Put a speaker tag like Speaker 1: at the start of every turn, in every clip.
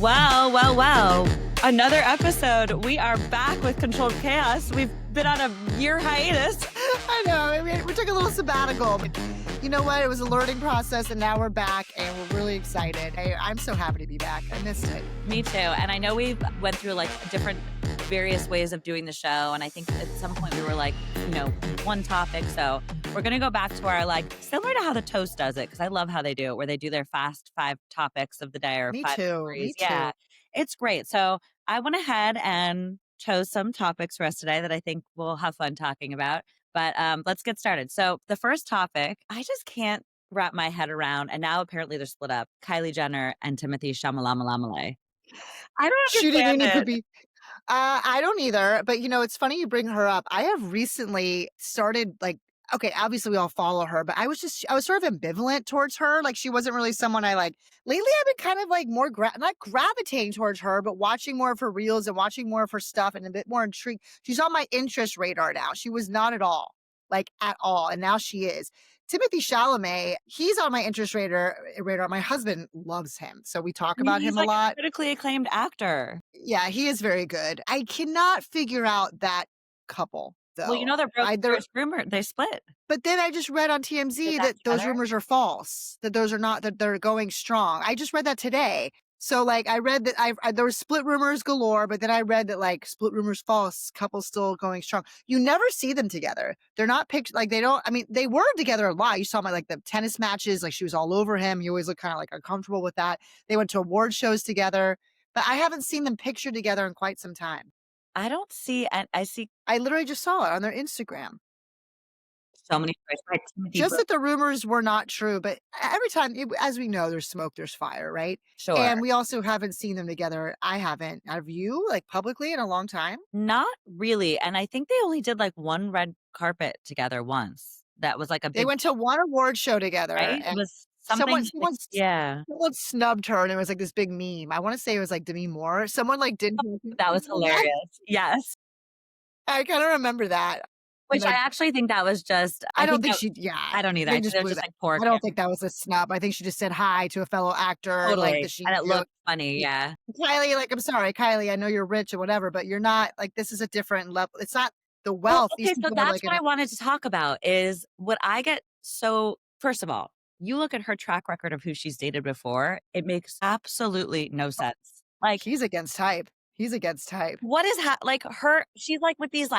Speaker 1: Well. Another episode. We are back with Controlled Chaos. We've been on a year hiatus.
Speaker 2: I know. We took a little sabbatical. But you know what? It was a learning process, and now we're back, and we're really excited. I'm so happy to be back. I missed it.
Speaker 1: Me too. And I know we went through like different various ways of doing the show. And I think at some point we were like, one topic. So we're going to go back to our similar to how the Toast does it. Cause I love how they do it, where they do their fast 5 topics of the day or
Speaker 2: Me
Speaker 1: 5
Speaker 2: too.
Speaker 1: stories.
Speaker 2: Me
Speaker 1: Yeah,
Speaker 2: too.
Speaker 1: it's great. So I went ahead and chose some topics for us today that I think we'll have fun talking about. But let's get started. So the first topic, I just can't wrap my head around. And now apparently they're split up. Kylie Jenner and Timothée Chalamet. I don't
Speaker 2: She didn't
Speaker 1: understand
Speaker 2: even need to
Speaker 1: it.
Speaker 2: be. I don't either. But, it's funny you bring her up. I have recently started okay, obviously we all follow her, but I was sort of ambivalent towards her. Like, she wasn't really someone I like. Lately, I've been kind of more, not gravitating towards her, but watching more of her reels and watching more of her stuff and a bit more intrigued. She's on my interest radar now. She was not at all, at all. And now she is. Timothée Chalamet, he's on my interest radar. My husband loves him. So we talk about
Speaker 1: He's
Speaker 2: him a lot.
Speaker 1: A critically acclaimed actor.
Speaker 2: Yeah, he is very good. I cannot figure out that couple, though.
Speaker 1: Well, there's rumor they split.
Speaker 2: But then I just read on TMZ that those rumors are false, that those are not, that they're going strong. I just read that today. So I read that there were split rumors galore, but then I read that split rumors false, couples still going strong. You never see them together. They're not pictured, they were together a lot. You saw the tennis matches, she was all over him. You always look kind of uncomfortable with that. They went to award shows together, but I haven't seen them pictured together in quite some time.
Speaker 1: I don't see, and
Speaker 2: I literally just saw it on their Instagram.
Speaker 1: So many
Speaker 2: just that the rumors were not true, but every time, as we know, there's smoke, there's fire, right?
Speaker 1: Sure.
Speaker 2: And we also haven't seen them together. I haven't. Have you, publicly in a long time?
Speaker 1: Not really. And I think they only did one red carpet together once. That was a big.
Speaker 2: They went to one award show together.
Speaker 1: Right?
Speaker 2: And
Speaker 1: it was something.
Speaker 2: Someone snubbed her, and it was this big meme. I want to say it was Demi Moore. Someone did.
Speaker 1: That was hilarious. Yes.
Speaker 2: I kind of remember that.
Speaker 1: Which I actually think that was just.
Speaker 2: I don't think
Speaker 1: I don't either.
Speaker 2: Just poor. I don't think that was a snub. I think she just said hi to a fellow actor.
Speaker 1: Totally. And it looked funny. Yeah.
Speaker 2: Kylie, I'm sorry, Kylie, I know you're rich or whatever, but you're not. This is a different level. It's not the wealth.
Speaker 1: Well, okay, so that's what I wanted to talk about is what I get. So first of all, you look at her track record of who she's dated before. It makes absolutely no sense.
Speaker 2: He's against type.
Speaker 1: What is her? She's with these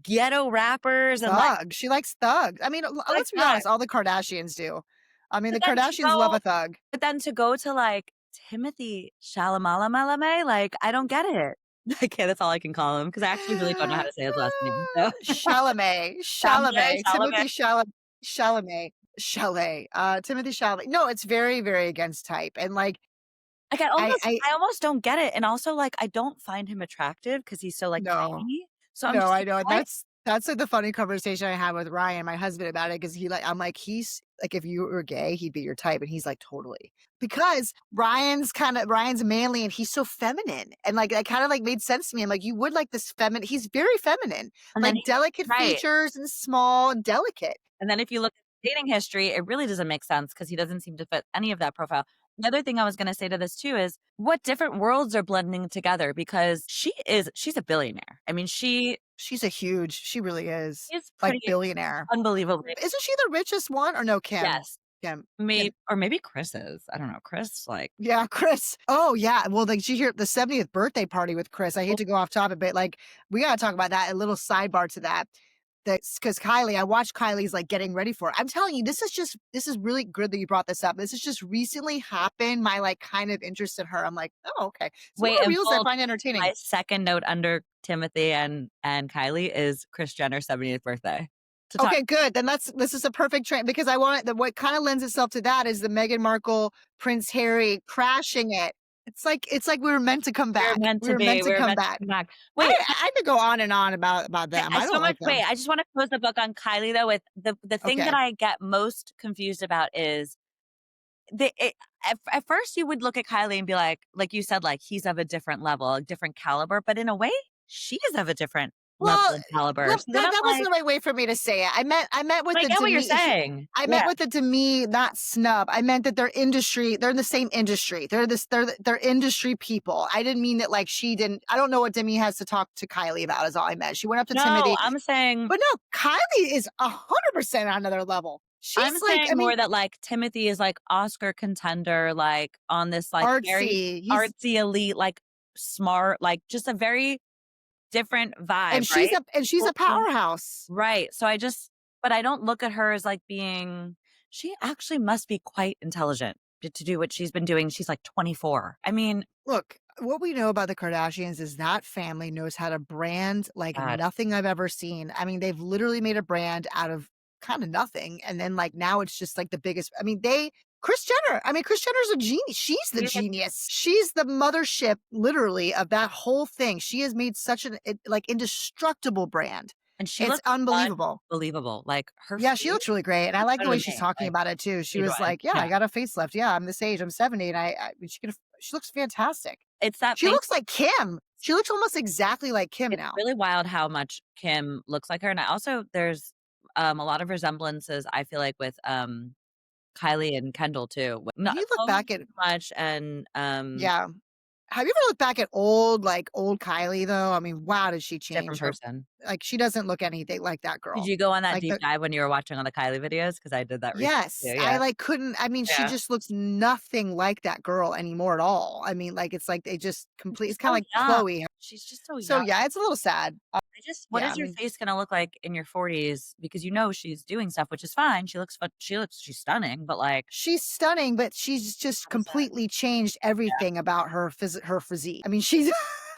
Speaker 1: ghetto rappers and
Speaker 2: thug. She likes thugs. I mean, let's be honest, all the Kardashians do. I mean, the Kardashians love a thug.
Speaker 1: But then to go to Timothée Chalamet, I don't get it. Okay, that's all I can call him because I actually really don't know how to say his last name. So.
Speaker 2: Chalamet. Timothée Chalamet. Timothée Chalamet. No, it's very, very against type. And I
Speaker 1: almost don't get it. And also I don't find him attractive because he's so tiny. So
Speaker 2: I know. That's the funny conversation I had with Ryan, my husband, about it, because he's if you were gay, he'd be your type, and he's totally, because Ryan's manly and he's so feminine, and that kind of made sense to me. I'm you would like this feminine. He's very feminine, and delicate features and small and delicate.
Speaker 1: And then if you look at dating history, it really doesn't make sense because he doesn't seem to fit any of that profile. The other thing I was going to say to this too is what different worlds are blending together, because she's a billionaire. I mean, she
Speaker 2: really is.
Speaker 1: She's
Speaker 2: billionaire.
Speaker 1: Unbelievable.
Speaker 2: Isn't she the richest one, or no, Kim?
Speaker 1: Yes. Kim. Maybe Kris is. I don't know. Kris,
Speaker 2: Yeah, Kris. Oh, yeah. Well, did you hear the 70th birthday party with Kris? I hate to go off topic, but we got to talk about that. A little sidebar to that. That's because Kylie, I watched Kylie's getting ready for it. I'm telling you, this is really good that you brought this up. This has just recently happened. My kind of interest in her. I'm oh, okay.
Speaker 1: Wait,
Speaker 2: reels I find entertaining.
Speaker 1: My second note under Timothée and Kylie is Kris Jenner's 70th birthday.
Speaker 2: Okay, good. Then this is a perfect train, because I want it. What kind of lends itself to that is the Meghan Markle, Prince Harry crashing it. It's like we were meant to come back.
Speaker 1: We were meant to come back.
Speaker 2: Wait, I could go on and on about them. I don't like them.
Speaker 1: Wait, I just want to close the book on Kylie though. With the thing that I get most confused about is at first you would look at Kylie and be like you said, he's of a different level, a different caliber. But in a way, she is of a different
Speaker 2: Well,
Speaker 1: level and caliber.
Speaker 2: well,
Speaker 1: So then
Speaker 2: that
Speaker 1: I'm
Speaker 2: that wasn't
Speaker 1: like,
Speaker 2: the right way for me to say it. I meant with
Speaker 1: but I
Speaker 2: the
Speaker 1: get what you're
Speaker 2: deme she
Speaker 1: saying.
Speaker 2: I meant
Speaker 1: Yeah.
Speaker 2: with the deme, not snub. I meant that they're in the same industry. They're industry people. I didn't mean that like she didn't I don't know what Demi has to talk to Kylie about is all I meant. She went up to
Speaker 1: No,
Speaker 2: Timothy, but no, Kylie is 100% on another level.
Speaker 1: I'm
Speaker 2: She's like, I
Speaker 1: saying
Speaker 2: mean,
Speaker 1: more that, like, Timothy is, like, Oscar contender, like, on this, like, very
Speaker 2: artsy.
Speaker 1: artsy, elite, like, smart, like, just a very different vibe, right?
Speaker 2: And she's a
Speaker 1: Totally
Speaker 2: powerhouse.
Speaker 1: right. So I just but I don't look at her as, like, being she actually must be quite intelligent to do what she's been doing. She's, like, 24. I mean,
Speaker 2: Look, what we know about the Kardashians is that family knows how to brand like
Speaker 1: God,
Speaker 2: nothing I've ever seen. I mean, they've literally made a brand out of kind of nothing. And then like now it's just like the biggest. I mean, Kris Jenner's a genius. She's the
Speaker 1: she's like
Speaker 2: genius. She's the mothership literally of that whole thing. She has made such an like indestructible brand.
Speaker 1: and she
Speaker 2: It's
Speaker 1: looks
Speaker 2: unbelievable.
Speaker 1: unbelievable. Like, her
Speaker 2: Yeah, she
Speaker 1: face
Speaker 2: looks really great, and I
Speaker 1: is
Speaker 2: like the
Speaker 1: better
Speaker 2: way
Speaker 1: than
Speaker 2: she's
Speaker 1: me.
Speaker 2: talking
Speaker 1: Like,
Speaker 2: about it too. She
Speaker 1: so do
Speaker 2: was
Speaker 1: I.
Speaker 2: like, "Yeah,
Speaker 1: Yeah.
Speaker 2: I got a facelift. Yeah, I'm this age. I'm 70, and she looks fantastic."
Speaker 1: It's that
Speaker 2: She
Speaker 1: face.
Speaker 2: looks like Kim. She looks almost exactly like Kim
Speaker 1: It's
Speaker 2: now.
Speaker 1: really wild how much Kim looks like her, and I also there's, a lot of resemblances, I feel like, with, Kylie and Kendall too.
Speaker 2: Have
Speaker 1: Not
Speaker 2: you looked
Speaker 1: Chloe
Speaker 2: back
Speaker 1: not
Speaker 2: at
Speaker 1: so much, and,
Speaker 2: yeah. Have you ever looked back at old Kylie though? I mean, wow, did she
Speaker 1: different
Speaker 2: change her
Speaker 1: person.
Speaker 2: like, she doesn't look anything like that
Speaker 1: Did
Speaker 2: girl.
Speaker 1: you go on that
Speaker 2: Like,
Speaker 1: deep
Speaker 2: the
Speaker 1: dive when you were watching all the Kylie videos? Because I did that recently
Speaker 2: yes,
Speaker 1: too,
Speaker 2: I,
Speaker 1: yeah.
Speaker 2: like, couldn't I mean, she
Speaker 1: Yeah.
Speaker 2: just looks nothing like that girl anymore at all. I mean, like, it's like they just
Speaker 1: And
Speaker 2: complete
Speaker 1: she's
Speaker 2: it's kinda
Speaker 1: so
Speaker 2: like
Speaker 1: young.
Speaker 2: Chloe.
Speaker 1: She's just so
Speaker 2: So,
Speaker 1: young.
Speaker 2: yeah, it's a little sad.
Speaker 1: I just what
Speaker 2: Yeah,
Speaker 1: is
Speaker 2: I
Speaker 1: your
Speaker 2: mean,
Speaker 1: face gonna look like in your 40s? Because you know she's doing stuff, which is fine. She's stunning, but, like,
Speaker 2: she's stunning, but she's just
Speaker 1: what is that?
Speaker 2: completely changed
Speaker 1: Yeah,
Speaker 2: everything about her physique. I mean, she's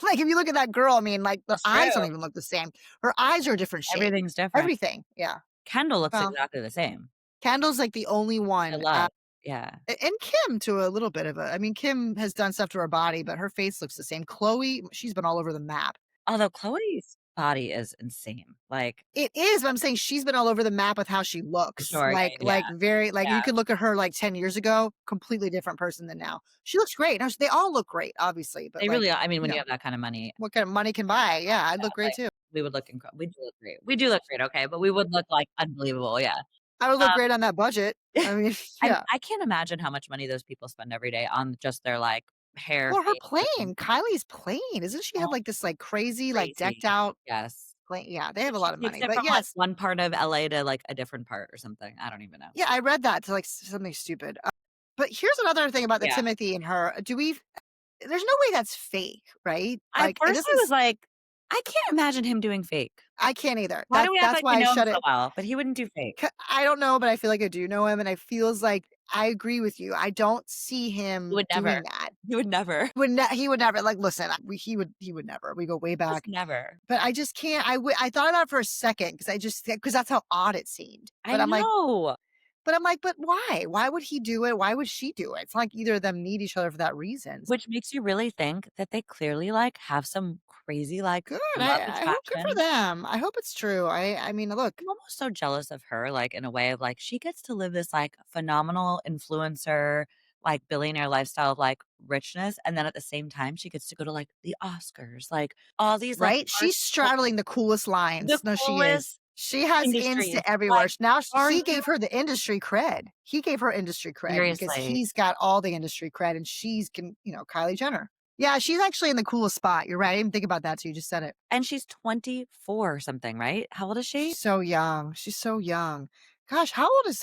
Speaker 2: like, if you look at that girl, I mean, like, the
Speaker 1: it's
Speaker 2: eyes
Speaker 1: true.
Speaker 2: don't even look the same. Her eyes are a different shape.
Speaker 1: Everything's different.
Speaker 2: Everything, yeah.
Speaker 1: Kendall looks
Speaker 2: Well,
Speaker 1: exactly the same.
Speaker 2: Kendall's, like, the only
Speaker 1: I
Speaker 2: one,
Speaker 1: love. Yeah.
Speaker 2: and Kim to a little bit of a I mean, Kim has done stuff to her body, but her face looks the same. Chloe, she's been all over the map.
Speaker 1: Although Chloe's body is insane. Like,
Speaker 2: It is, but I'm saying she's been all over the map with how she
Speaker 1: for
Speaker 2: looks.
Speaker 1: sure, yeah, yeah,
Speaker 2: Like, very like,
Speaker 1: yeah.
Speaker 2: you could look at her, like, 10 years ago, completely different person than now. She looks great. Now, they all look great, obviously, but,
Speaker 1: They
Speaker 2: like,
Speaker 1: really are. I mean,
Speaker 2: you
Speaker 1: when you
Speaker 2: know,
Speaker 1: have that kind of money,
Speaker 2: what kind of money can buy? Yeah, I'd
Speaker 1: yeah,
Speaker 2: look great
Speaker 1: like,
Speaker 2: too.
Speaker 1: we would look we do look great. We do look great, okay, but we would look, like, unbelievable, yeah.
Speaker 2: I would look
Speaker 1: Um,
Speaker 2: great on that budget. I mean, yeah.
Speaker 1: I can't imagine how much money those people spend every day on just their, like, hair,
Speaker 2: Well, her
Speaker 1: face, and
Speaker 2: plane, Kylie's plane, doesn't she have,
Speaker 1: oh,
Speaker 2: like, this, like, crazy, like, decked
Speaker 1: crazy.
Speaker 2: out
Speaker 1: Yes.
Speaker 2: plane? Yeah, they have
Speaker 1: Like,
Speaker 2: a
Speaker 1: she
Speaker 2: lot of
Speaker 1: takes
Speaker 2: money,
Speaker 1: it
Speaker 2: but
Speaker 1: from, like,
Speaker 2: yes.
Speaker 1: one part of LA to, like, a different part or something. I don't even know.
Speaker 2: Yeah, I read that to, like, something stupid. But here's another thing about the
Speaker 1: Yeah.
Speaker 2: Timothy and her. There's no way that's fake, right?
Speaker 1: At
Speaker 2: Like,
Speaker 1: first,
Speaker 2: this
Speaker 1: I was
Speaker 2: is
Speaker 1: like, I can't imagine him doing fake.
Speaker 2: I can't either.
Speaker 1: Why do we act
Speaker 2: That's
Speaker 1: like we
Speaker 2: why I
Speaker 1: know him
Speaker 2: shut
Speaker 1: so
Speaker 2: it.
Speaker 1: well? But he wouldn't do fake.
Speaker 2: I don't know, but I feel like I do know him, and I feels like I agree with you. I don't see
Speaker 1: He
Speaker 2: him
Speaker 1: would never.
Speaker 2: doing that.
Speaker 1: He would never.
Speaker 2: He would never like listen. He would never. We go way
Speaker 1: Just
Speaker 2: back,
Speaker 1: never.
Speaker 2: but I just can't. I thought about it for a second because that's how odd it seemed.
Speaker 1: I know.
Speaker 2: But I'm like, but why? Why would he do it? Why would she do it? It's not like either of them need each other for that reason.
Speaker 1: Which makes you really think that they clearly, like, have some crazy, like,
Speaker 2: Good.
Speaker 1: love
Speaker 2: I hope good for
Speaker 1: attraction.
Speaker 2: them. I hope it's true. I mean, look,
Speaker 1: I'm almost so jealous of her, like, in a way of, like, she gets to live this, like, phenomenal influencer, like, billionaire lifestyle of, like, richness, and then at the same time, she gets to go to, like, the Oscars, like, all these, like,
Speaker 2: right?
Speaker 1: art
Speaker 2: She's straddling the coolest
Speaker 1: the
Speaker 2: lines. No, she is.
Speaker 1: coolest
Speaker 2: She has ins
Speaker 1: industries.
Speaker 2: to everywhere.
Speaker 1: Like,
Speaker 2: Now
Speaker 1: are
Speaker 2: he
Speaker 1: you
Speaker 2: gave her the industry cred. He gave her industry cred because
Speaker 1: seriously?
Speaker 2: he's got all the industry cred and Kylie Jenner. Yeah, she's actually in the coolest spot. You're right. I didn't think about that. So you just said it.
Speaker 1: And she's 24 or something, right? How old is she?
Speaker 2: She's so young. She's so young. Gosh, how old?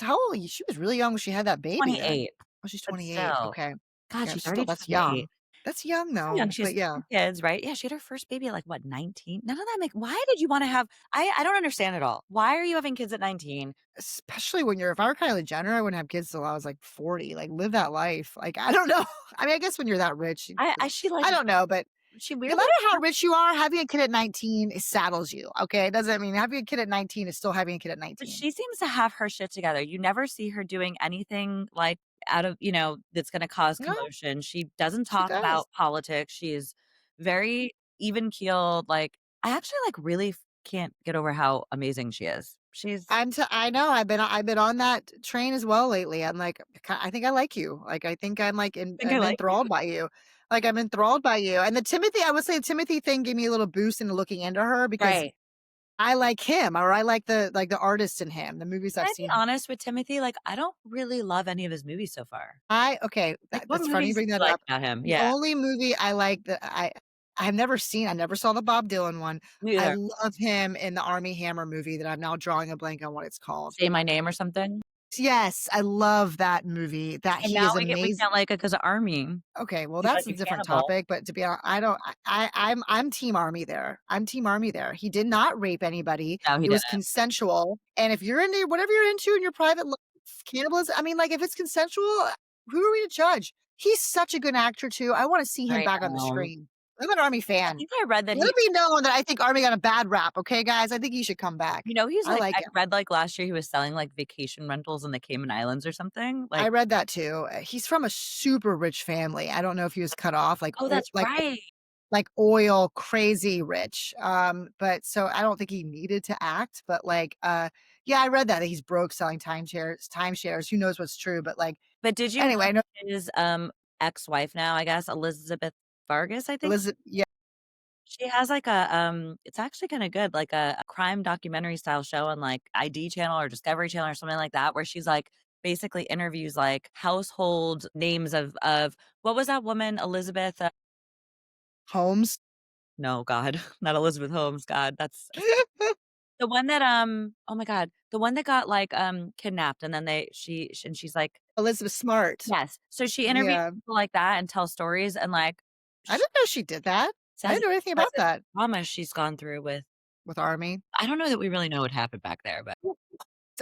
Speaker 2: She was really young when she had that baby then.
Speaker 1: 28,
Speaker 2: Oh, she's
Speaker 1: but
Speaker 2: 28.
Speaker 1: still.
Speaker 2: Okay.
Speaker 1: God,
Speaker 2: Yeah,
Speaker 1: she's
Speaker 2: still
Speaker 1: already
Speaker 2: that's
Speaker 1: 28.
Speaker 2: young. That's young
Speaker 1: So young.
Speaker 2: though.
Speaker 1: She has
Speaker 2: But yeah.
Speaker 1: 2 kids, right? Yeah, she had her first baby at, like, what, 19? None of that make why did you wanna have I don't understand at all. Why are you having kids at 19?
Speaker 2: Especially when if I were Kylie Jenner, I wouldn't have kids till I was like 40. Like live that life. Like I don't know. I mean, I guess when you're that rich,
Speaker 1: I she, like
Speaker 2: I don't know, but
Speaker 1: she
Speaker 2: no
Speaker 1: weirdly
Speaker 2: matter how rich you are, having a kid at 19 it saddles you. Okay. It doesn't mean having a kid at 19 is still having a kid at
Speaker 1: but
Speaker 2: 19.
Speaker 1: she seems to have her shit together. You never see her doing anything, like, out of that's gonna cause
Speaker 2: No,
Speaker 1: commotion. She doesn't
Speaker 2: she
Speaker 1: talk
Speaker 2: does.
Speaker 1: about politics. She's very even-keeled, like, I actually, like, really can't get over how amazing she is. She's
Speaker 2: I know I've been on that train as well lately. I'm like, I think I like you. Like I think
Speaker 1: I think I
Speaker 2: I'm
Speaker 1: like you.
Speaker 2: enthralled by you. Like I'm enthralled by you. And the Timothy, I would say the Timothy thing gave me a little boost into looking into her because
Speaker 1: Right.
Speaker 2: I like him, or I like the artist in him, the movies
Speaker 1: Can
Speaker 2: I've
Speaker 1: I be
Speaker 2: seen.
Speaker 1: honest with Timothy? Like, I don't really love any of his movies so far. Like, what
Speaker 2: That's funny you
Speaker 1: movies do
Speaker 2: bring
Speaker 1: you
Speaker 2: that
Speaker 1: like
Speaker 2: up.
Speaker 1: about him?
Speaker 2: The
Speaker 1: Yeah,
Speaker 2: only movie I like that I've never seen, I never saw the Bob Dylan one.
Speaker 1: me
Speaker 2: I
Speaker 1: either.
Speaker 2: love him in the Armie Hammer movie that I'm now drawing a blank on what it's called.
Speaker 1: Say My Name or something?
Speaker 2: Yes, I love that movie, that
Speaker 1: And
Speaker 2: he
Speaker 1: now
Speaker 2: is
Speaker 1: we
Speaker 2: amazing.
Speaker 1: can't like it 'cause of Army.
Speaker 2: Okay, well,
Speaker 1: He's
Speaker 2: that's
Speaker 1: like
Speaker 2: a
Speaker 1: a
Speaker 2: different
Speaker 1: cannibal.
Speaker 2: topic, but to be honest, I don't I'm team Army there. I'm team Army there. He did not rape anybody.
Speaker 1: No, he
Speaker 2: It was
Speaker 1: didn't.
Speaker 2: consensual, and if you're into whatever you're into in your private life, cannibalism, I mean, like, if it's consensual, who are we to judge? He's such a good actor too. I wanna see him
Speaker 1: I
Speaker 2: back on the
Speaker 1: know.
Speaker 2: screen. I'm an Army
Speaker 1: I
Speaker 2: fan.
Speaker 1: think I read that
Speaker 2: Let
Speaker 1: he
Speaker 2: it be known that I think Army got a bad rap, okay, guys? I think he should come back.
Speaker 1: he's
Speaker 2: I
Speaker 1: like
Speaker 2: like
Speaker 1: I
Speaker 2: him.
Speaker 1: read, like, last year he was selling, like, vacation rentals in the Cayman Islands or something,
Speaker 2: I
Speaker 1: like
Speaker 2: read that too. He's from a super rich family. I don't know if he was cut off,
Speaker 1: oh, that's
Speaker 2: like
Speaker 1: right.
Speaker 2: oil crazy rich. But so I don't think he needed to act, but yeah, I read that he's broke selling timeshares. Who knows what's true, but like
Speaker 1: But did you
Speaker 2: anyway, I know
Speaker 1: know his, ex-wife now, I guess, Elizabeth Vargas, I think?
Speaker 2: Elizabeth, yeah,
Speaker 1: She has like a, it's actually kinda good, like a crime documentary style show on like ID Channel or Discovery Channel or something like that, where she's like basically interviews like household names of what was that woman, Elizabeth,
Speaker 2: Holmes.
Speaker 1: no, God, not Elizabeth Holmes, God, that's the one that, oh my god, the one that got like, kidnapped and then and she's like
Speaker 2: Elizabeth Smart.
Speaker 1: yes. So she interviews
Speaker 2: Yeah.
Speaker 1: people like that and tells stories and like
Speaker 2: I
Speaker 1: sh
Speaker 2: didn't know she did that. I
Speaker 1: says
Speaker 2: didn't know anything
Speaker 1: says
Speaker 2: about
Speaker 1: the
Speaker 2: that
Speaker 1: trauma she's gone through with
Speaker 2: with Army.
Speaker 1: I don't know that we really know what happened back there, but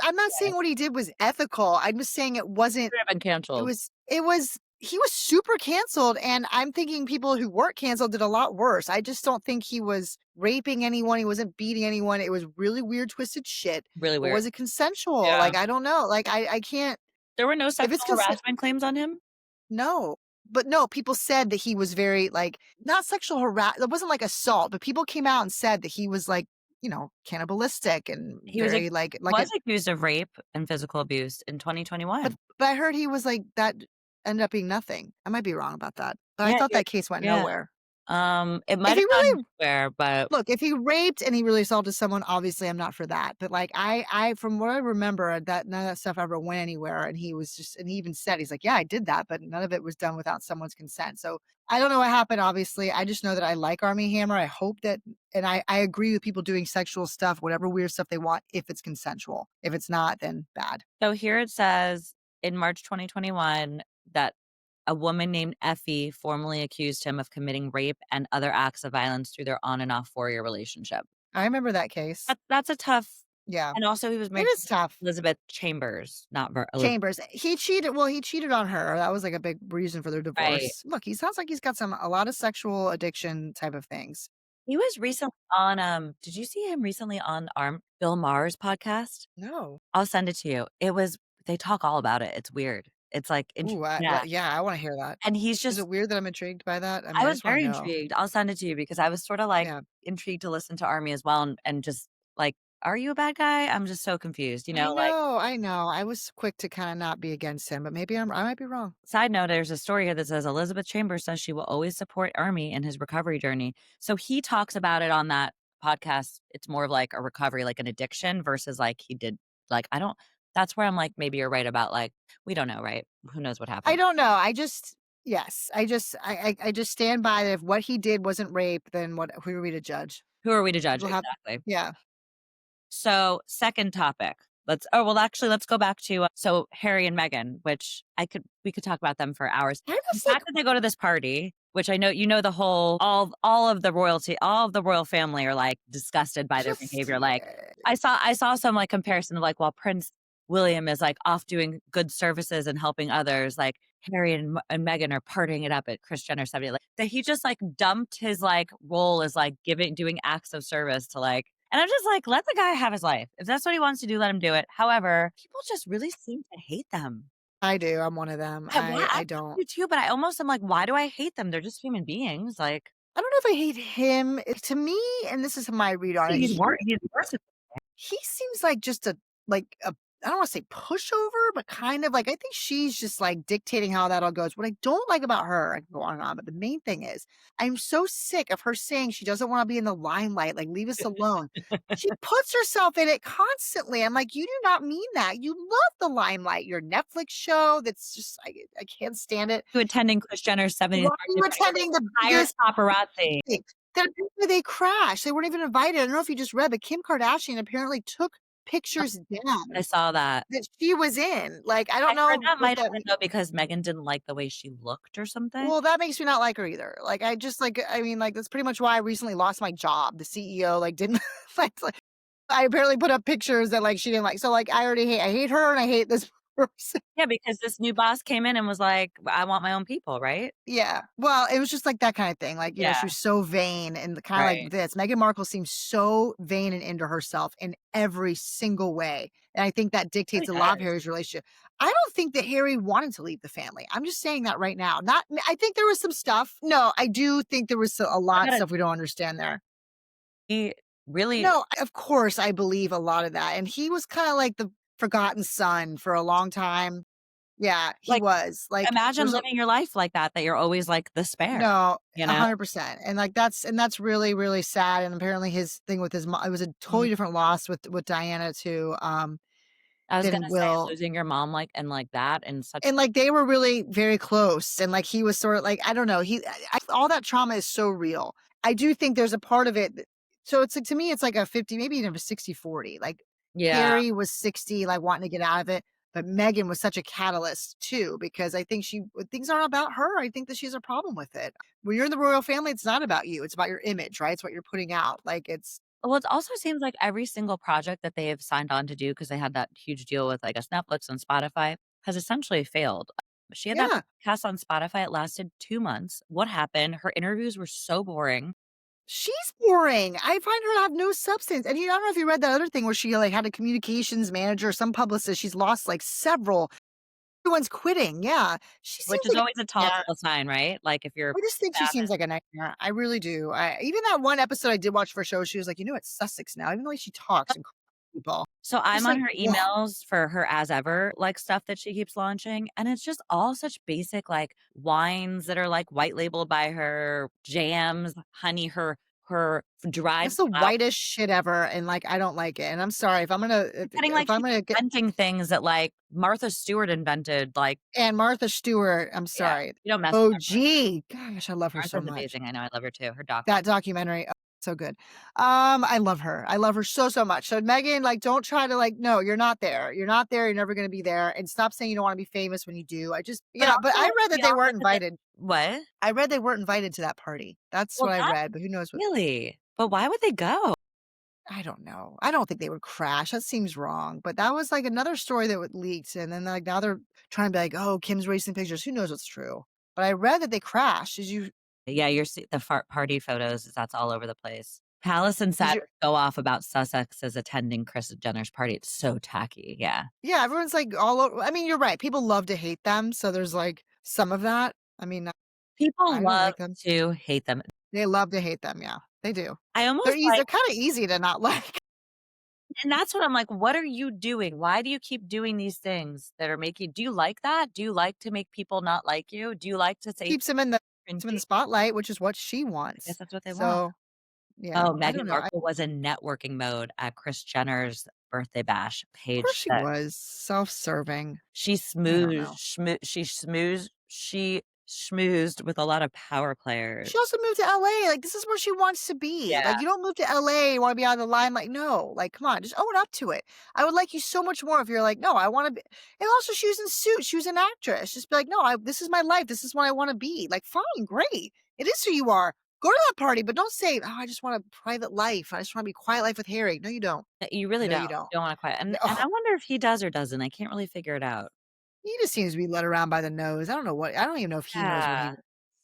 Speaker 2: I'm not
Speaker 1: yeah,
Speaker 2: saying what he did was ethical. I'm just saying it wasn't.
Speaker 1: could have been canceled.
Speaker 2: It was he was super canceled, and I'm thinking people who weren't canceled did a lot worse. I just don't think he was raping anyone, he wasn't beating anyone, it was really weird, twisted shit.
Speaker 1: Really
Speaker 2: But
Speaker 1: weird.
Speaker 2: was it consensual?
Speaker 1: Yeah.
Speaker 2: Like, I don't know. Like, I can't
Speaker 1: There were no
Speaker 2: if it's
Speaker 1: sexual
Speaker 2: consent
Speaker 1: harassment claims on him?
Speaker 2: no. But no, people said that he was very, like not sexual it wasn't like assault, but people came out and said that he was, like, cannibalistic and
Speaker 1: He was ac
Speaker 2: very, like
Speaker 1: was
Speaker 2: it
Speaker 1: accused of rape and physical abuse in
Speaker 2: but
Speaker 1: 2021.
Speaker 2: I heard he was like that ended up being nothing. I might be wrong about that, but I
Speaker 1: Yeah,
Speaker 2: thought
Speaker 1: you're
Speaker 2: that case went
Speaker 1: yeah.
Speaker 2: nowhere.
Speaker 1: It
Speaker 2: If
Speaker 1: might
Speaker 2: he
Speaker 1: have gone
Speaker 2: really
Speaker 1: nowhere, but
Speaker 2: Look, if he raped and he really assaulted someone, obviously I'm not for that, but, like, I from what I remember, that none of that stuff ever went anywhere, and he even said, he's like, "Yeah, I did that, but none of it was done without someone's consent." So, I don't know what happened, obviously, I just know that I like Armie Hammer, I hope that and I agree with people doing sexual stuff, whatever weird stuff they want, if it's consensual. If it's not, then bad.
Speaker 1: so here it says in March 2021 that a woman named Effie formally accused him of committing rape and other acts of violence through their on and off 4-year relationship.
Speaker 2: I remember that case.
Speaker 1: That's a tough
Speaker 2: Yeah.
Speaker 1: and also he was
Speaker 2: It
Speaker 1: married
Speaker 2: is
Speaker 1: to
Speaker 2: tough.
Speaker 1: Elizabeth Chambers, not Ver Eliz
Speaker 2: Chambers, he cheated on her, that was, like, a big reason for their
Speaker 1: right.
Speaker 2: divorce. Look, he sounds like he's got a lot of sexual addiction type of things.
Speaker 1: He was recently on, did you see him recently on Bill Maher's podcast?
Speaker 2: No.
Speaker 1: I'll send it to you. They talk all about it. It's weird. It's like
Speaker 2: Ooh,
Speaker 1: yeah,
Speaker 2: yeah, I wanna hear that.
Speaker 1: and he's
Speaker 2: Is
Speaker 1: just
Speaker 2: it weird that I'm intrigued by that? I
Speaker 1: I
Speaker 2: mean, I
Speaker 1: was
Speaker 2: just wanna
Speaker 1: very
Speaker 2: know.
Speaker 1: intrigued. I'll send it to you because I was sorta, like,
Speaker 2: Yeah.
Speaker 1: intrigued to listen to Army as well and just, like, "Are you a bad guy?" I'm just so confused, like
Speaker 2: I know. I was quick to kinda not be against him, but maybe I might be wrong.
Speaker 1: side note, there's a story here that says Elizabeth Chambers says she will always support Army in his recovery journey. So he talks about it on that podcast. It's more of like a recovery, like an addiction versus like he did like I don't that's where I'm like, maybe you're right about like, we don't know, right? Who knows what
Speaker 2: I
Speaker 1: happened?
Speaker 2: don't know, I just yes, I just stand by that if what he did wasn't rape, then who are we to judge?
Speaker 1: Who are we to judge?
Speaker 2: People have
Speaker 1: Exactly.
Speaker 2: yeah.
Speaker 1: So, second topic. Well, actually, let's go back to so Harry and Meghan, which we could talk about them for hours.
Speaker 2: I
Speaker 1: The
Speaker 2: was like
Speaker 1: fact that they go to this party, which I know the whole all of the royalty, all of the royal family are like disgusted by their
Speaker 2: just
Speaker 1: behavior. Like
Speaker 2: yeah.
Speaker 1: I saw some like comparison of like while Prince William is like off doing good services and helping others, like Harry and Meghan are partying it up at Kris Jenner 70. Like that he just like dumped his like role as like doing acts of service to like and I'm just like, let the guy have his life. If that's what he wants to do, let him do it. However, people just really seem to hate them.
Speaker 2: I do, I'm one of them.
Speaker 1: I
Speaker 2: I don't
Speaker 1: do too, but I almost am like, why do I hate them? They're just human beings. Like,
Speaker 2: I don't know if I hate him. To me, and this is my read on it,
Speaker 1: he's worse.
Speaker 2: he seems like just a I don't want to say pushover, but kind of like I think she's just like dictating how that all goes. What I don't like about her, I can go on and on, but the main thing is I'm so sick of her saying she doesn't want to be in the limelight, like leave us alone. She puts herself in it constantly. I'm like, you do not mean that. You love the limelight. Your Netflix show that's just I can't stand it.
Speaker 1: To attending Kris Jenner's 70th
Speaker 2: Why are you
Speaker 1: birthday party where
Speaker 2: attending the
Speaker 1: they hired
Speaker 2: biggest
Speaker 1: paparazzi,
Speaker 2: thing? That apparently they crashed. They weren't even invited. I don't know if you just read, but Kim Kardashian apparently took pictures
Speaker 1: I
Speaker 2: down
Speaker 1: saw that.
Speaker 2: that she was in. Like, I don't
Speaker 1: I heard
Speaker 2: know
Speaker 1: that
Speaker 2: what
Speaker 1: might have
Speaker 2: that
Speaker 1: been,
Speaker 2: means.
Speaker 1: though, because Meghan didn't like the way she looked or something.
Speaker 2: Well, that makes me not like her either. Like, I just like I mean, like, that's pretty much why I recently lost my job. The CEO, like, didn't like I apparently put up pictures that, like, she didn't like. So, like, I hate her and I hate this person.
Speaker 1: Yeah, because this new boss came in and was like, "I want my own people," right?
Speaker 2: Yeah. Well, it was just like that kind of thing. Like,
Speaker 1: Yeah,
Speaker 2: she was so vain and kind of like
Speaker 1: right.
Speaker 2: this. Meghan Markle seems so vain and into herself in every single way. And I think that
Speaker 1: Really
Speaker 2: dictates a lot of
Speaker 1: does.
Speaker 2: Harry's relationship. I don't think that Harry wanted to leave the family. I'm just saying that right now. Not, I think there was some stuff. No, I do think there was a
Speaker 1: I
Speaker 2: lot of
Speaker 1: gotta
Speaker 2: stuff we don't understand there.
Speaker 1: he really
Speaker 2: No, of course, I believe a lot of that. And he was kind of like the forgotten son for a long time. Yeah, he
Speaker 1: like,
Speaker 2: was. Like,
Speaker 1: imagine
Speaker 2: there's a
Speaker 1: living your life like that you're always, like, the spare,
Speaker 2: no,
Speaker 1: you know?
Speaker 2: 100%, and, like, that's really, really sad, and apparently his thing with his mom it was a
Speaker 1: Mhm.
Speaker 2: totally different loss with Diana too,
Speaker 1: I was
Speaker 2: than
Speaker 1: gonna say
Speaker 2: Will,
Speaker 1: losing your mom, like, and like that and such.
Speaker 2: and, like, they were really very close, and, like, he was sort of like I don't know, all that trauma is so real. I do think there's a part of it that so it's like to me, it's like a 50, maybe even a 60-40, like,
Speaker 1: Yeah.
Speaker 2: Harry was 60, like, wanting to get out of it, but Meghan was such a catalyst too, because I think things aren't about her, I think that she has a problem with it. When you're in the royal family, it's not about you, it's about your image, right? It's what you're putting out, like, it's
Speaker 1: Well, it also seems like every single project that they have signed on to do, because they had that huge deal with, I guess, Netflix and Spotify, has essentially failed. She had that
Speaker 2: yeah.
Speaker 1: podcast on Spotify, it lasted 2 months. What happened? Her interviews were so boring.
Speaker 2: She's boring. I find her to have no substance. And I don't know if you read that other thing where she like had a communications manager, some publicist. She's lost like several. Everyone's quitting. Yeah, she
Speaker 1: Which
Speaker 2: seems
Speaker 1: is
Speaker 2: like
Speaker 1: always a
Speaker 2: a nightmare.
Speaker 1: telltale sign, right? Like, if your
Speaker 2: I just think she
Speaker 1: staff
Speaker 2: seems
Speaker 1: is
Speaker 2: like a nightmare. I really do. I even that one episode I did watch for a show. She was like, it's Sussex now. Even the way she talks and calls people,
Speaker 1: so
Speaker 2: just
Speaker 1: I'm on
Speaker 2: like
Speaker 1: her
Speaker 2: ugh.
Speaker 1: emails for her as ever, like, stuff that she keeps launching, and it's just all such basic, like, wines that are, like, white labeled by her, jams, honey, her dried
Speaker 2: That's the
Speaker 1: flower.
Speaker 2: whitest shit ever, and like I don't like it. And I'm sorry if I'm gonna
Speaker 1: Getting like,
Speaker 2: if I'm
Speaker 1: keep
Speaker 2: gonna get
Speaker 1: inventing things that, like, Martha Stewart invented, like.
Speaker 2: and Martha Stewart. I'm
Speaker 1: Yeah,
Speaker 2: sorry.
Speaker 1: you don't mess with
Speaker 2: Oh,
Speaker 1: Martha.
Speaker 2: gee, gosh, I love her so
Speaker 1: Martha's
Speaker 2: much.
Speaker 1: amazing, I know, I love her too, her doc.
Speaker 2: That documentary, oh, so good. I love her. I love her so, so much. So Megan, like, don't try to like, no, you're not there. You're not there. You're never gonna be there. And stop saying you don't want to be famous when you do. I just,
Speaker 1: But
Speaker 2: but
Speaker 1: also,
Speaker 2: I
Speaker 1: like,
Speaker 2: read that
Speaker 1: the
Speaker 2: they weren't
Speaker 1: opposite thing.
Speaker 2: invited.
Speaker 1: What?
Speaker 2: I read they weren't invited to that party. That's
Speaker 1: Well,
Speaker 2: what I
Speaker 1: that
Speaker 2: read, but who knows what
Speaker 1: really? But why would they go?
Speaker 2: I don't know. I don't think they would crash. That seems wrong. But that was like another story that would leaked. And then like now they're trying to be like, oh, Kim's racing pictures. Who knows what's true? But I read that they crashed.
Speaker 1: Yeah, you're the party photos, that's all over the place. Palace
Speaker 2: Did
Speaker 1: Insiders
Speaker 2: you
Speaker 1: go off about Sussexes attending Kris Jenner's party, it's so tacky, yeah.
Speaker 2: yeah, everyone's like all over. I mean, you're right. People love to hate them. So there's like some of that. I mean, I
Speaker 1: People
Speaker 2: don't
Speaker 1: love
Speaker 2: like them.
Speaker 1: to hate them.
Speaker 2: They love to hate them, yeah, they do.
Speaker 1: I almost
Speaker 2: They're
Speaker 1: like,
Speaker 2: kinda easy to not like.
Speaker 1: and that's what I'm like, "What are you doing? Why do you keep doing these things that are making, do you like that? Do you like to make people not like you? Do you like to say
Speaker 2: Keeps them in the
Speaker 1: cringy?"
Speaker 2: spotlight, which is what she
Speaker 1: I guess
Speaker 2: wants.
Speaker 1: that's what they want.
Speaker 2: So, yeah,
Speaker 1: Oh,
Speaker 2: I
Speaker 1: Meghan
Speaker 2: don't know, of
Speaker 1: Markle was in networking mode at Kris Jenner's birthday bash,
Speaker 2: course
Speaker 1: page
Speaker 2: she
Speaker 1: 6.
Speaker 2: was self-serving.
Speaker 1: She
Speaker 2: I don't know.
Speaker 1: she schmoozed with a lot of power players.
Speaker 2: She also moved to LA, like, this is where she wants to be.
Speaker 1: Yeah,
Speaker 2: Like, you don't move to LA, you wanna be out of the limelight, no, like, come on, just own up to it. I would like you so much more if you're like, "No, I wanna be," and also she was in Suits, she was an actress, just be like, "No, this is my life, this is what I wanna be." Like, fine, great. It is who you are. Go to that party, but don't say, "Oh, I just want a private life. I just wanna be quiet life with Harry." No, you don't.
Speaker 1: you really
Speaker 2: No,
Speaker 1: don't.
Speaker 2: you don't.
Speaker 1: You don't wanna quiet,
Speaker 2: No.
Speaker 1: and I wonder if he does or doesn't, I can't really figure it out.
Speaker 2: He just seems to be led around by the nose. I don't even know if he knows what he
Speaker 1: Yeah,
Speaker 2: wants.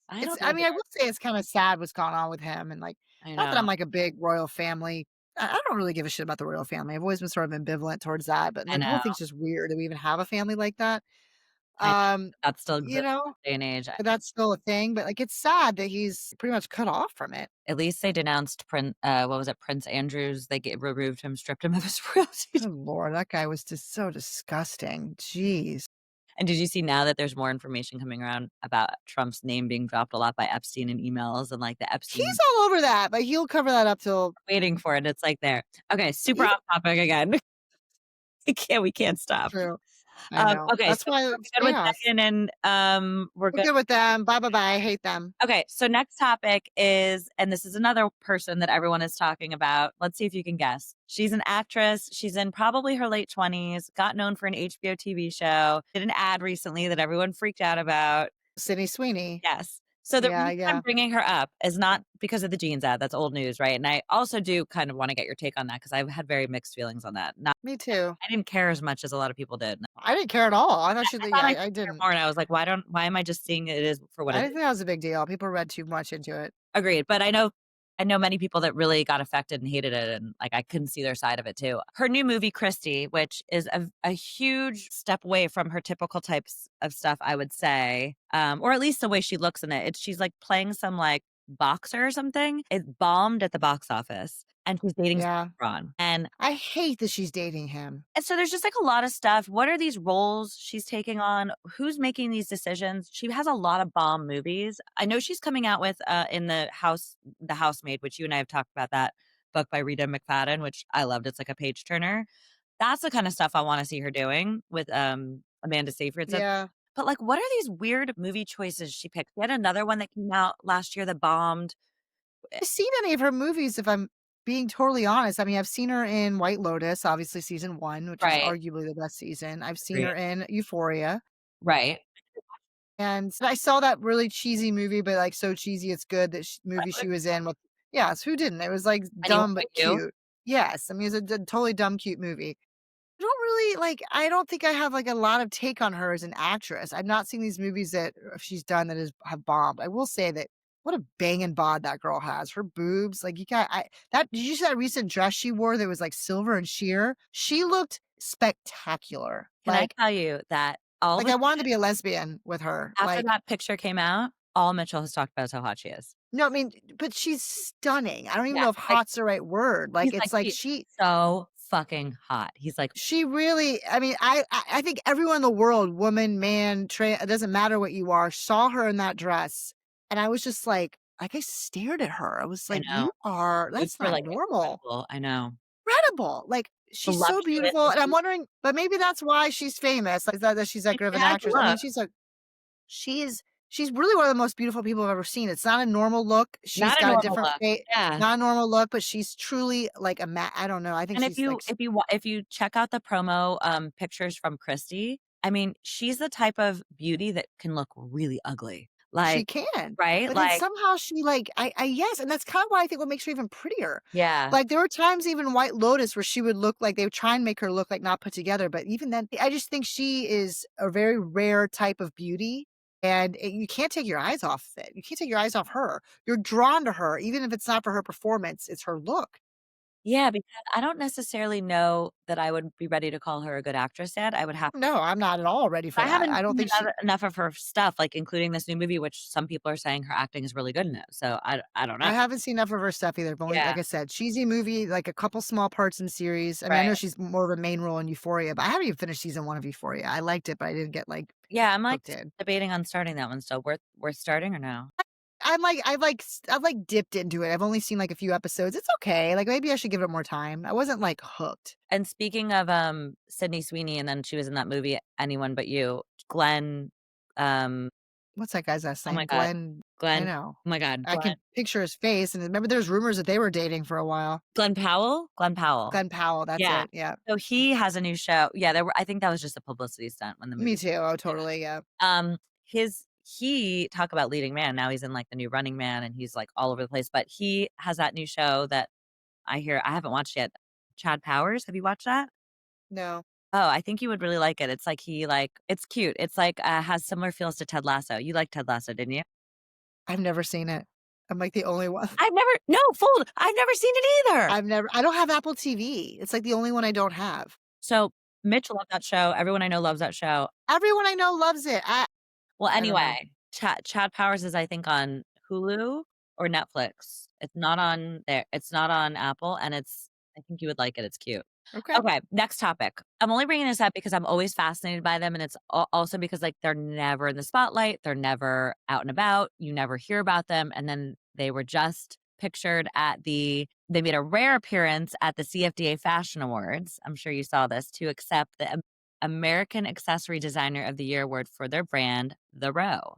Speaker 1: I don't
Speaker 2: I mean,
Speaker 1: either.
Speaker 2: I will say it's kinda sad what's going on with him and, like,
Speaker 1: I
Speaker 2: not that
Speaker 1: know,
Speaker 2: I'm, like, a big royal family I don't really give a shit about the royal family. I've always been sort of ambivalent towards that, but,
Speaker 1: I
Speaker 2: like, the whole
Speaker 1: know.
Speaker 2: thing's just weird that we even have a family like that.
Speaker 1: I know
Speaker 2: Um,
Speaker 1: that still
Speaker 2: you
Speaker 1: exists
Speaker 2: know,
Speaker 1: in this day and age.
Speaker 2: but that's still a thing, but, like, it's sad that he's pretty much cut off from it.
Speaker 1: At least they denounced what was it, Prince Andrews, they get removed him, stripped him of his royalties.
Speaker 2: Good lord, that guy was just so disgusting. Jeez.
Speaker 1: And did you see now that there's more information coming around about Trump's name being dropped a lot by Epstein in emails and, like, the
Speaker 2: He's
Speaker 1: Epstein
Speaker 2: all over that, but he'll cover that up till
Speaker 1: waiting for it, it's, like, there. Okay, super
Speaker 2: even
Speaker 1: off topic again. We can't stop.
Speaker 2: true. I know.
Speaker 1: Okay, so
Speaker 2: That's why
Speaker 1: are
Speaker 2: it's
Speaker 1: we good with
Speaker 2: chaos.
Speaker 1: Megan and, we're
Speaker 2: We're
Speaker 1: good.
Speaker 2: good with them. Bye, bye, bye. I hate them.
Speaker 1: Okay, so next topic is and this is another person that everyone is talking about. Let's see if you can guess. She's an actress. She's in probably her late 20s, got known for an HBO TV show, did an ad recently that everyone freaked out about.
Speaker 2: Sydney Sweeney.
Speaker 1: Yes. So the
Speaker 2: Yeah,
Speaker 1: reason I'm
Speaker 2: yeah.
Speaker 1: bringing her up is not because of the jeans ad, that's old news, right? And I also do kind of wanna get your take on that because I've had very mixed feelings on that. Not
Speaker 2: Me too.
Speaker 1: I didn't care as much as a lot of people did.
Speaker 2: I didn't care at all. I thought
Speaker 1: I thought I
Speaker 2: I
Speaker 1: should care
Speaker 2: didn't.
Speaker 1: more, and I was like, why am I just seeing it as for what
Speaker 2: I
Speaker 1: it
Speaker 2: didn't
Speaker 1: is?
Speaker 2: think that was a big deal. People read too much into it.
Speaker 1: Agreed, but I know many people that really got affected and hated it, and, like, I couldn't see their side of it too. Her new movie, Christie, which is a huge step away from her typical types of stuff, I would say, or at least the way she looks in it. She's, like, playing some, like, boxer or something. It bombed at the box office, and she's dating
Speaker 2: Yeah.
Speaker 1: Ron, and
Speaker 2: I hate that she's dating him.
Speaker 1: so there's just, like, a lot of stuff. What are these roles she's taking on? Who's making these decisions? She has a lot of bomb movies. I know she's coming out with, in The Housemaid, which you and I have talked about that book by Rita McFadden, which I loved. It's like a page turner. That's the kinda stuff I wanna see her doing with, Amanda Seyfried. So
Speaker 2: Yeah.
Speaker 1: but, like, what are these weird movie choices she picked? She had another one that came out last year that bombed. Eh
Speaker 2: I've seen any of her movies, if I'm being totally honest. I mean, I've seen her in White Lotus, obviously season 1, which is
Speaker 1: Right,
Speaker 2: arguably the best season. I've seen
Speaker 1: agreed.
Speaker 2: her in Euphoria,
Speaker 1: Right.
Speaker 2: and I saw that really cheesy movie, but, like, so cheesy it's good, that movie she was in with yes, who didn't? It was, like,
Speaker 1: Anyone
Speaker 2: dumb but
Speaker 1: But You?
Speaker 2: cute. Yes, I mean, it's a totally dumb, cute movie. I don't really like, I don't think I have, like, a lot of take on her as an actress. I've not seen these movies that she's done that have bombed. I will say that what a banging bod that girl has. Her boobs, like, you got I that did you see that recent dress she wore that was, like, silver and sheer? She looked spectacular.
Speaker 1: Can I tell you that all
Speaker 2: Like,
Speaker 1: the
Speaker 2: I wanted to be a lesbian with her.
Speaker 1: after
Speaker 2: Like,
Speaker 1: that picture came out, all Mitchell has talked about is how hot she is.
Speaker 2: no, I mean, but she's stunning. I don't even
Speaker 1: Yeah,
Speaker 2: know if
Speaker 1: like,
Speaker 2: hot's the right word. Like,
Speaker 1: he's like,
Speaker 2: it's like
Speaker 1: "She is so fucking hot." He's like,
Speaker 2: she really, I mean, I think everyone in the world, woman, man, it doesn't matter what you are, saw her in that dress, and I was just like, I stared at her. I was
Speaker 1: I
Speaker 2: like,
Speaker 1: know.
Speaker 2: "You are
Speaker 1: Good
Speaker 2: that's
Speaker 1: for,
Speaker 2: not
Speaker 1: like,
Speaker 2: normal."
Speaker 1: incredible. I know.
Speaker 2: Incredible. Like, she's so beautiful,
Speaker 1: Voluptuous.
Speaker 2: and I'm wondering but maybe that's why she's famous, like, that she's that
Speaker 1: And
Speaker 2: good of
Speaker 1: she
Speaker 2: an
Speaker 1: has a
Speaker 2: actress. I
Speaker 1: look.
Speaker 2: mean, she's really one of the most beautiful people I've ever seen. It's not a normal look. She's
Speaker 1: Not a
Speaker 2: got a
Speaker 1: normal
Speaker 2: different
Speaker 1: look.
Speaker 2: face,
Speaker 1: Yeah.
Speaker 2: not a normal look, but she's truly like I don't know. I think
Speaker 1: And
Speaker 2: she's like
Speaker 1: if you check out the promo, pictures from Christie, I mean, she's the type of beauty that can look really ugly.
Speaker 2: she
Speaker 1: Like
Speaker 2: can,
Speaker 1: right?
Speaker 2: but then
Speaker 1: Like
Speaker 2: somehow she like I yes, and that's kind of why I think what makes her even prettier.
Speaker 1: yeah.
Speaker 2: Like, there were times even in White Lotus where she would look like they would try and make her look like not put together, but even then, I just think she is a very rare type of beauty, and you can't take your eyes off it. You can't take your eyes off her. You're drawn to her, even if it's not for her performance, it's her look.
Speaker 1: Yeah, because I don't necessarily know that I would be ready to call her a good actress yet. I would have
Speaker 2: No, I'm not at all ready for
Speaker 1: I
Speaker 2: that.
Speaker 1: haven't
Speaker 2: I don't
Speaker 1: seen
Speaker 2: think she
Speaker 1: enough of her stuff, like, including this new movie, which some people are saying her acting is really good in it, so I don't know.
Speaker 2: I haven't seen enough of her stuff either, but only
Speaker 1: Yeah,
Speaker 2: like I said, cheesy movie, like a couple small parts in series. I mean, I know
Speaker 1: right.
Speaker 2: she's more of a main role in Euphoria, but I haven't even finished season 1 of Euphoria. I liked it, but I didn't get, like,
Speaker 1: Yeah, I'm, like,
Speaker 2: hooked in.
Speaker 1: debating on starting that one still. Worth starting or no?
Speaker 2: I've dipped into it. I've only seen, like, a few episodes. It's okay. Like, maybe I should give it more time. I wasn't, like, hooked.
Speaker 1: And speaking of, Sydney Sweeney, and then she was in that movie, Anyone But You, Glenn, um,
Speaker 2: What's that guy's last
Speaker 1: oh my
Speaker 2: name?
Speaker 1: god,
Speaker 2: Glenn I
Speaker 1: Glenn
Speaker 2: know.
Speaker 1: oh my god,
Speaker 2: I can picture his face, and remember there's rumors that they were dating for a while.
Speaker 1: Glenn Powell? Glenn Powell.
Speaker 2: Glenn Powell, that's
Speaker 1: Yeah.
Speaker 2: it, yeah.
Speaker 1: So he has a new show. Yeah, there were I think that was just a publicity stunt when the
Speaker 2: Me
Speaker 1: movie
Speaker 2: too. Oh, totally, yeah.
Speaker 1: he talk about leading man, now he's in, like, the new Running Man, and he's, like, all over the place, but he has that new show that I haven't watched yet. Chad Powers, have you watched that?
Speaker 2: No,
Speaker 1: Oh, I think you would really like it. It's like it's cute. It's like, has similar feels to Ted Lasso. You liked Ted Lasso, didn't you?
Speaker 2: I've never seen it. I'm, like, the only one.
Speaker 1: I've never no, I've never seen it either.
Speaker 2: I don't have Apple TV. It's, like, the only one I don't have.
Speaker 1: So, Mitch loved that show. Everyone I know loves that show.
Speaker 2: Everyone I know loves it.
Speaker 1: Well,
Speaker 2: I don't know.
Speaker 1: anyway, Chad Powers is, I think, on Hulu or Netflix. It's not on there. It's not on Apple, and I think you would like it. It's cute.
Speaker 2: Okay.
Speaker 1: Okay, next topic. I'm only bringing this up because I'm always fascinated by them, and it's also because, like, they're never in the spotlight, they're never out and about, you never hear about them, and then they were just pictured at they made a rare appearance at the CFDA Fashion Awards, I'm sure you saw this, to accept the American Accessory Designer of the Year award for their brand, The Row,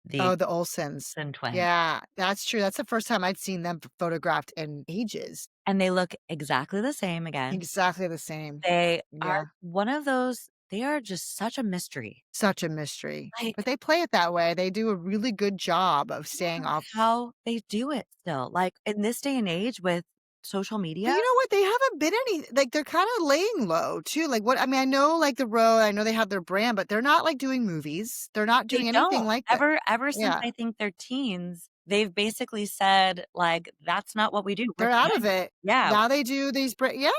Speaker 1: the
Speaker 2: Oh, the Olsens.
Speaker 1: Olsen twins,
Speaker 2: Yeah, that's true. That's the first time I'd seen them photographed in ages.
Speaker 1: and they look exactly the same again.
Speaker 2: Exactly the same.
Speaker 1: They are
Speaker 2: Yeah,
Speaker 1: one of those they are just such a mystery.
Speaker 2: such a mystery. But
Speaker 1: Like,
Speaker 2: they play it that way. They do a really good job of
Speaker 1: I don't
Speaker 2: staying
Speaker 1: know
Speaker 2: off.
Speaker 1: how they do it still, like, in this day and age with social
Speaker 2: But
Speaker 1: media,
Speaker 2: you know what? They haven't been like, they're kinda laying low too. Like, what I mean, I know, like, The Row, I know they have their brand, but they're not, like, doing movies. They're not
Speaker 1: they
Speaker 2: doing anything
Speaker 1: don't.
Speaker 2: like that.
Speaker 1: Ever since
Speaker 2: Yeah,
Speaker 1: I think they're teens, they've basically said, like, "That's not what we do, we're
Speaker 2: they're out of
Speaker 1: designers."
Speaker 2: it.
Speaker 1: Yeah,
Speaker 2: Now they do these yeah,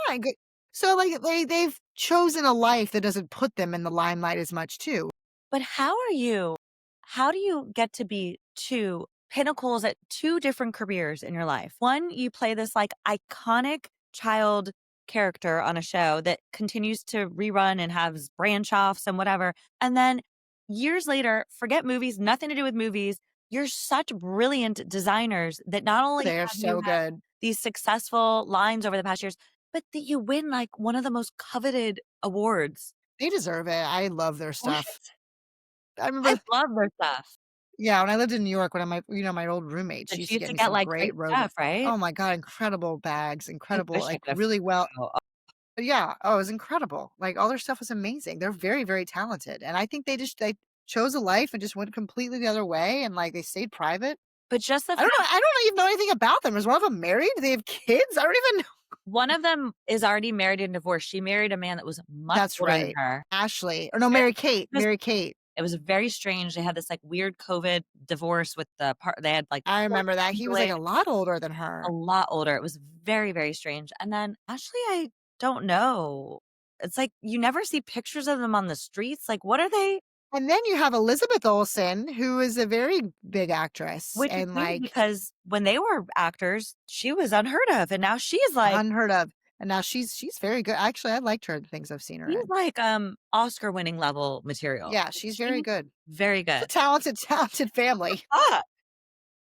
Speaker 2: so, like, they've chosen a life that doesn't put them in the limelight as much too.
Speaker 1: but how do you get to be 2 pinnacles at 2 different careers in your life? One, you play this, like, iconic child character on a show that continues to rerun and has branch offs and whatever, and then years later, forget movies, nothing to do with movies, you're such brilliant designers that not only
Speaker 2: They are
Speaker 1: have you
Speaker 2: so
Speaker 1: had
Speaker 2: good.
Speaker 1: these successful lines over the past years, but that you win, like, one of the most coveted awards.
Speaker 2: They deserve it. I love their
Speaker 1: What?
Speaker 2: stuff. I
Speaker 1: I
Speaker 2: remember
Speaker 1: love their stuff.
Speaker 2: yeah, when I lived in New York, one of my old roommates, she
Speaker 1: But
Speaker 2: used
Speaker 1: you
Speaker 2: to
Speaker 1: used
Speaker 2: get
Speaker 1: to
Speaker 2: me
Speaker 1: get,
Speaker 2: some
Speaker 1: like,
Speaker 2: great
Speaker 1: great
Speaker 2: robe.
Speaker 1: stuff, right?
Speaker 2: Oh my god, incredible bags,
Speaker 1: I
Speaker 2: incredible,
Speaker 1: wish I
Speaker 2: like,
Speaker 1: could afford
Speaker 2: really well
Speaker 1: to.
Speaker 2: yeah, oh, it was incredible. Like, all their stuff was amazing. They're very, very talented, and I think they chose a life and just went completely the other way, and, like, they stayed private.
Speaker 1: But just the
Speaker 2: I don't even know anything about them. Is one of them married? Do they have kids? I don't even know.
Speaker 1: one of them is already married and divorced. She married a man that was much
Speaker 2: That's
Speaker 1: older than
Speaker 2: right.
Speaker 1: her.
Speaker 2: Ashley or no,
Speaker 1: Very
Speaker 2: Mary Kate,
Speaker 1: it was
Speaker 2: Mary Kate.
Speaker 1: it was very strange. They had this, like, weird COVID divorce with the part they had, like,
Speaker 2: I
Speaker 1: court
Speaker 2: remember that. He was, like,
Speaker 1: delays,
Speaker 2: a lot older than
Speaker 1: a
Speaker 2: her.
Speaker 1: lot older. It was very, very strange. And then Ashley, I don't know. It's like you never see pictures of them on the streets. Like, what are they
Speaker 2: And then you have Elizabeth Olsen, who is a very big actress
Speaker 1: which is
Speaker 2: and,
Speaker 1: weird
Speaker 2: like,
Speaker 1: because when they were actors, she was unheard of, and now she's like
Speaker 2: unheard of, and now she's very good. Actually, I liked her in things I've seen her
Speaker 1: she's
Speaker 2: in.
Speaker 1: like, Oscar winning level material.
Speaker 2: Yeah,
Speaker 1: Like,
Speaker 2: she's very
Speaker 1: she's
Speaker 2: good.
Speaker 1: very
Speaker 2: It's a
Speaker 1: good.
Speaker 2: talented, talented family.
Speaker 1: Ah,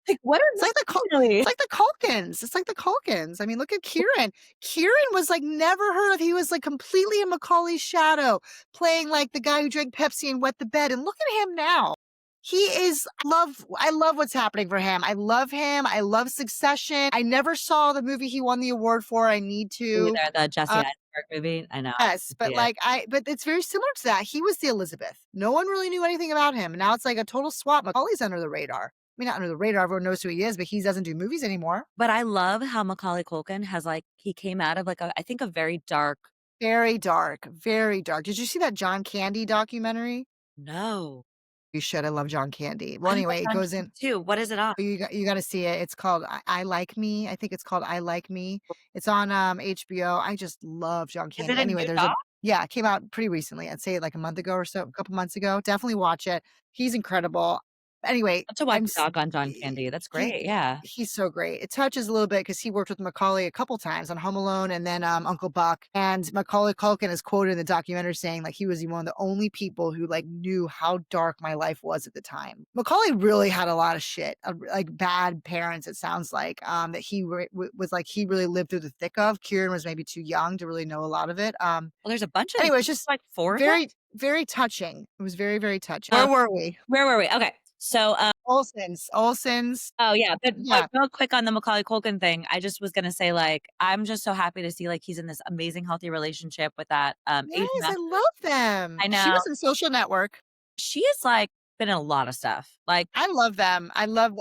Speaker 1: like, what are
Speaker 2: It's
Speaker 1: they
Speaker 2: like
Speaker 1: really?
Speaker 2: It's like the Culkins. It's like the Culkins. I mean, look at Kieran. Kieran was, like, never heard of. He was, like, completely in Macaulay's shadow, playing, like, the guy who drank Pepsi and wet the bed, and look at him now. He is I love what's happening for him. I love him. I love Succession. I never saw the movie he won the award for. I need
Speaker 1: Me
Speaker 2: to.
Speaker 1: either, the Jesse
Speaker 2: Uh,
Speaker 1: Eisenberg movie, I know, I
Speaker 2: yes,
Speaker 1: didn't
Speaker 2: but,
Speaker 1: see it.
Speaker 2: like, but it's very similar to that. He was the Elizabeth. No one really knew anything about him, and now it's like a total swap. Macaulay's under the radar. I mean, not under the radar, everyone knows who he is, but he doesn't do movies anymore.
Speaker 1: But I love how Macaulay Culkin has, like he came out of, like, a I think a very dark
Speaker 2: Very dark, very dark. Did you see that John Candy documentary?
Speaker 1: no.
Speaker 2: You should. I love John Candy. Well,
Speaker 1: I love
Speaker 2: anyway, it
Speaker 1: John
Speaker 2: goes
Speaker 1: Candy
Speaker 2: in.
Speaker 1: too. What is it on?
Speaker 2: You gotta see it. It's called I Like Me. I think it's called I Like Me. It's on, HBO. I just love John
Speaker 1: Is
Speaker 2: Candy.
Speaker 1: it a
Speaker 2: Anyway,
Speaker 1: new
Speaker 2: there's a
Speaker 1: doc?
Speaker 2: yeah, it came out pretty recently. I'd say like a month ago or so, a couple months ago. Definitely watch it. He's incredible. Anyway,
Speaker 1: I have to watch
Speaker 2: I'm
Speaker 1: a
Speaker 2: s
Speaker 1: doc on John
Speaker 2: he
Speaker 1: Candy. That's
Speaker 2: he
Speaker 1: great, yeah.
Speaker 2: he's so great. It touches a little bit because he worked with Macaulay a couple times on Home Alone and then, Uncle Buck, and Macaulay Culkin is quoted in the documentary saying, like, he was one of the only people who, like, knew how dark my life was at the time. Macaulay really had a lot of shit, like, bad parents, it sounds like, that he was, like, he really lived through the thick of. Kieran was maybe too young to really know a lot of it.
Speaker 1: Well, there's a bunch of them.
Speaker 2: Anyway, it's
Speaker 1: There's
Speaker 2: just
Speaker 1: like 4 of them?
Speaker 2: very, very touching. It was very, very touching.
Speaker 1: Um,
Speaker 2: Where were we?
Speaker 1: where were we? Okay. So,
Speaker 2: Olsen's,
Speaker 1: oh, yeah, but
Speaker 2: yeah.
Speaker 1: real quick on the Macaulay Culkin thing, I just was gonna say, like, I'm just so happy to see, like, he's in this amazing healthy relationship with that, Asian
Speaker 2: Yes, I
Speaker 1: actress.
Speaker 2: love them.
Speaker 1: I
Speaker 2: She
Speaker 1: know.
Speaker 2: was in Social Network.
Speaker 1: She is, like, been in a lot of stuff. Like,
Speaker 2: I love them. I love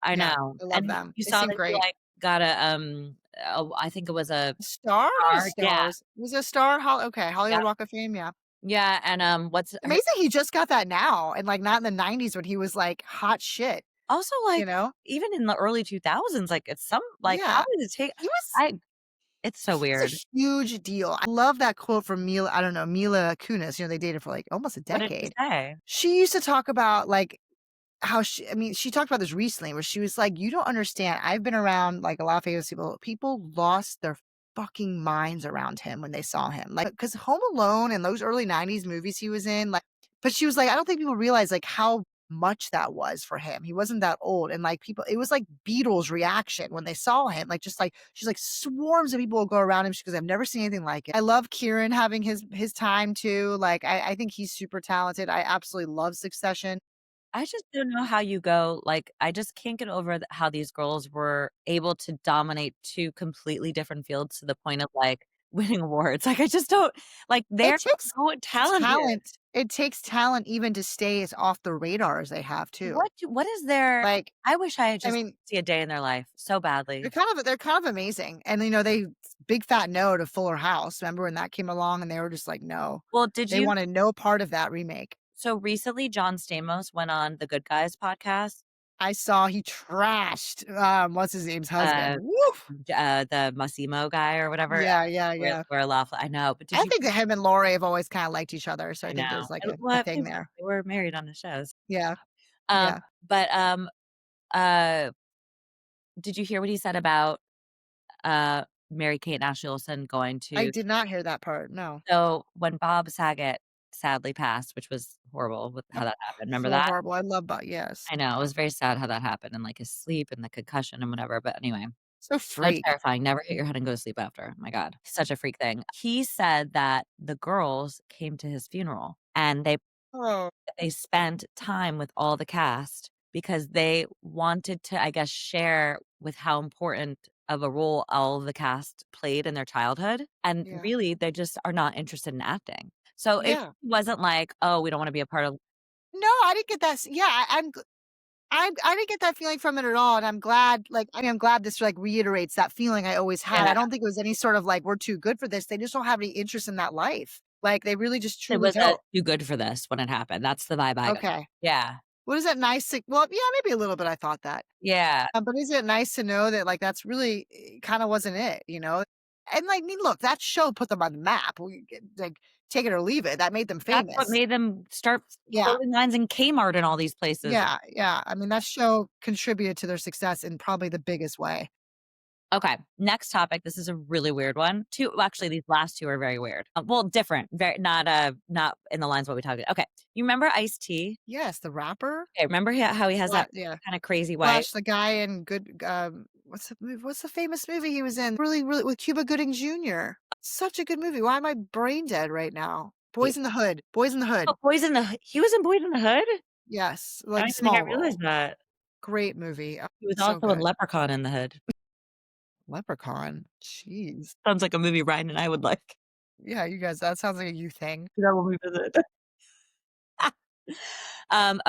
Speaker 1: I
Speaker 2: yeah,
Speaker 1: know.
Speaker 2: I love
Speaker 1: And
Speaker 2: them.
Speaker 1: you
Speaker 2: They
Speaker 1: saw
Speaker 2: seem
Speaker 1: that he,
Speaker 2: great.
Speaker 1: like, got I think it was a
Speaker 2: Star? Not a
Speaker 1: star. Yeah.
Speaker 2: stars. Was a star? Okay,
Speaker 1: Yeah.
Speaker 2: Hollywood Walk of Fame, yeah.
Speaker 1: Yeah, and, what's her
Speaker 2: Amazing he just got that now and, like, not in the '90s when he was, like, hot shit,
Speaker 1: also,
Speaker 2: you
Speaker 1: like,
Speaker 2: know?
Speaker 1: even in the early 2000s, like, it's some like, how
Speaker 2: Yeah.
Speaker 1: did it take
Speaker 2: He was
Speaker 1: I It's so
Speaker 2: It's
Speaker 1: weird.
Speaker 2: a huge deal. I love that quote from Mila I don't know, Mila Kunis, they dated for, like, almost a
Speaker 1: What did she
Speaker 2: decade.
Speaker 1: say?
Speaker 2: She used to talk about, like, how she talked about this recently where she was like, "You don't understand. I've been around, like, a lot of famous people. People lost their fucking minds around him when they saw him." Like, because Home Alone and those early '90s movies he was in, like but she was like, "I don't think people realize, like, how much that was for him. He wasn't that old." And, like, people it was like Beatles reaction when they saw him, like, just like she's like, "Swarms of people will go around him." She goes, "I've never seen anything like it." I love Kieran having his time too. Like, I think he's super talented. I absolutely love Succession.
Speaker 1: I just don't know how you go like, I just can't get over how these girls were able to dominate 2 completely different fields to the point of, like, winning awards. Like, I just don't like,
Speaker 2: It
Speaker 1: they're
Speaker 2: takes
Speaker 1: so talented.
Speaker 2: talent. It takes talent even to stay as off the radar as they have too.
Speaker 1: What is their
Speaker 2: Like,
Speaker 1: I wish I had
Speaker 2: I
Speaker 1: just
Speaker 2: mean,
Speaker 1: see a day in their life so badly.
Speaker 2: they're kind of amazing. And they big fat no to Fuller House. Remember when that came along and they were just like, no.
Speaker 1: Well, did
Speaker 2: They
Speaker 1: you
Speaker 2: wanted no part of that remake.
Speaker 1: so recently John Stamos went on the Good Guys podcast,
Speaker 2: I saw he trashed what's his name's husband.
Speaker 1: uh,
Speaker 2: Woof.
Speaker 1: the Massimo guy or whatever,
Speaker 2: Yeah, yeah,
Speaker 1: where
Speaker 2: yeah.
Speaker 1: Lawful I know, but did
Speaker 2: I
Speaker 1: you
Speaker 2: think that him and Lori have always kind of liked each other. So I
Speaker 1: I
Speaker 2: think
Speaker 1: know.
Speaker 2: there's like
Speaker 1: And
Speaker 2: a
Speaker 1: well, it
Speaker 2: thing
Speaker 1: makes sense.
Speaker 2: there.
Speaker 1: They were married on the shows.
Speaker 2: Yeah.
Speaker 1: Um,
Speaker 2: Yeah.
Speaker 1: but, uh, did you hear what he said about, Mary-Kate and Ashley Olsen going
Speaker 2: I
Speaker 1: to
Speaker 2: did not hear that part. No.
Speaker 1: so when Bob Saget sadly passed, which was horrible with how that happened, remember
Speaker 2: So
Speaker 1: that?
Speaker 2: horrible. I love yes.
Speaker 1: I know, it was very sad how that happened and, like, his sleep and the concussion and whatever, but anyway,
Speaker 2: So
Speaker 1: so
Speaker 2: freak.
Speaker 1: terrifying, never hit your head and go to sleep after, my god, such a freak thing. He said that the girls came to his funeral and
Speaker 2: Oh,
Speaker 1: they spent time with all the cast because they wanted to, I guess, share with how important of a role all of the cast played in their childhood, and
Speaker 2: yeah.
Speaker 1: really, they just are not interested in acting. So it
Speaker 2: Yeah.
Speaker 1: wasn't like, "Oh, we don't wanna be a part of."
Speaker 2: No, I didn't get that yeah, I didn't get that feeling from it at all, and I'm glad, I'm glad this, like, reiterates that feeling I always had. I
Speaker 1: Yeah,
Speaker 2: don't think it was any sort of, like, "We're too good for this." They just don't have any interest in that life. Like, they really just
Speaker 1: it
Speaker 2: truly
Speaker 1: was a
Speaker 2: don't.
Speaker 1: too good for this when it happened, that's the vibe I got.
Speaker 2: Okay.
Speaker 1: Yeah,
Speaker 2: What is it nice to well, yeah, maybe a little bit I thought that.
Speaker 1: yeah,
Speaker 2: But is it nice to know that, like, that's really kinda wasn't it, you know? And, like, I mean, look, that show put them on the map. Like, take it or leave it, that made them
Speaker 1: that's what
Speaker 2: famous.
Speaker 1: made them start
Speaker 2: Yeah.
Speaker 1: clothing lines in Kmart and all these places.
Speaker 2: Yeah, yeah. I mean, that show contributed to their success in probably the biggest way.
Speaker 1: Okay, next topic. This is a really weird one. 2 well, actually, these last 2 are very weird. Well, different, very not in the lines what we talked about. Okay, you remember Ice-T?
Speaker 2: Yes, the rapper?
Speaker 1: Okay, remember how he has that
Speaker 2: Yeah.
Speaker 1: kinda crazy wife?
Speaker 2: Slash the guy in what's the famous movie he was in? Really, really with Cuba Gooding Jr. Such a good movie. Why am I brain dead right now?
Speaker 1: He
Speaker 2: Boys in the Hood. Boys in the Hood.
Speaker 1: oh, he was in Boys in the Hood?
Speaker 2: Yes,
Speaker 1: I
Speaker 2: like
Speaker 1: don't
Speaker 2: a
Speaker 1: even think I
Speaker 2: small role.
Speaker 1: realized that.
Speaker 2: Great movie.
Speaker 1: He was
Speaker 2: So
Speaker 1: also in
Speaker 2: good.
Speaker 1: Leprechaun in the Hood.
Speaker 2: Leprechaun. Jeez.
Speaker 1: Sounds like a movie Ryan and I would like.
Speaker 2: Yeah, you guys, that sounds like a you thing.
Speaker 1: That when we visit.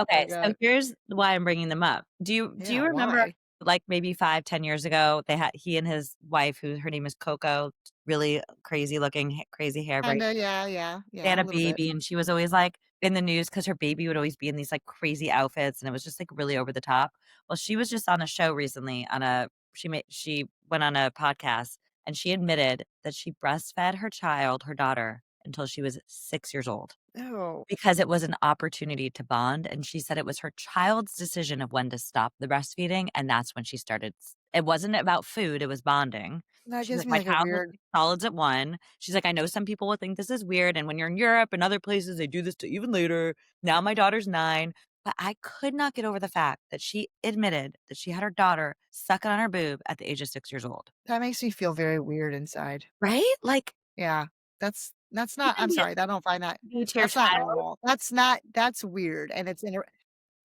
Speaker 2: Oh my
Speaker 1: Okay, so
Speaker 2: god.
Speaker 1: here's why I'm bringing them up. Do
Speaker 2: Yeah,
Speaker 1: you remember,
Speaker 2: why?
Speaker 1: like, maybe 5, 10 years ago, he and his wife, who her name is Coco, really crazy looking, crazy hair, very
Speaker 2: Kinda, yeah, yeah,
Speaker 1: they had
Speaker 2: yeah, a
Speaker 1: a
Speaker 2: little bit.
Speaker 1: baby, and she was always, like, in the news because her baby would always be in these, like, crazy outfits, and it was just, like, really over the top. Well, she was just on a show recently she went on a podcast, and she admitted that she breastfed her child, her daughter, until she was 6 years old.
Speaker 2: Oh,
Speaker 1: Because it was an opportunity to bond, and she said it was her child's decision of when to stop the breastfeeding, and that's when she started s it wasn't about food, it was bonding.
Speaker 2: that
Speaker 1: She's
Speaker 2: gives
Speaker 1: like,
Speaker 2: me
Speaker 1: "My
Speaker 2: like a
Speaker 1: child was
Speaker 2: weird
Speaker 1: solids at 1." She's like, "I know some people will think this is weird, and when you're in Europe and other places, they do this to even later. Now my daughter's 9." But I could not get over the fact that she admitted that she had her daughter sucking on her boob at the age of 6 years old.
Speaker 2: that makes me feel very weird inside.
Speaker 1: Right? Like,
Speaker 2: Yeah, that's
Speaker 1: you
Speaker 2: not
Speaker 1: can
Speaker 2: I'm sorry, I don't find
Speaker 1: be to your
Speaker 2: that's not
Speaker 1: child.
Speaker 2: normal. That's weird, and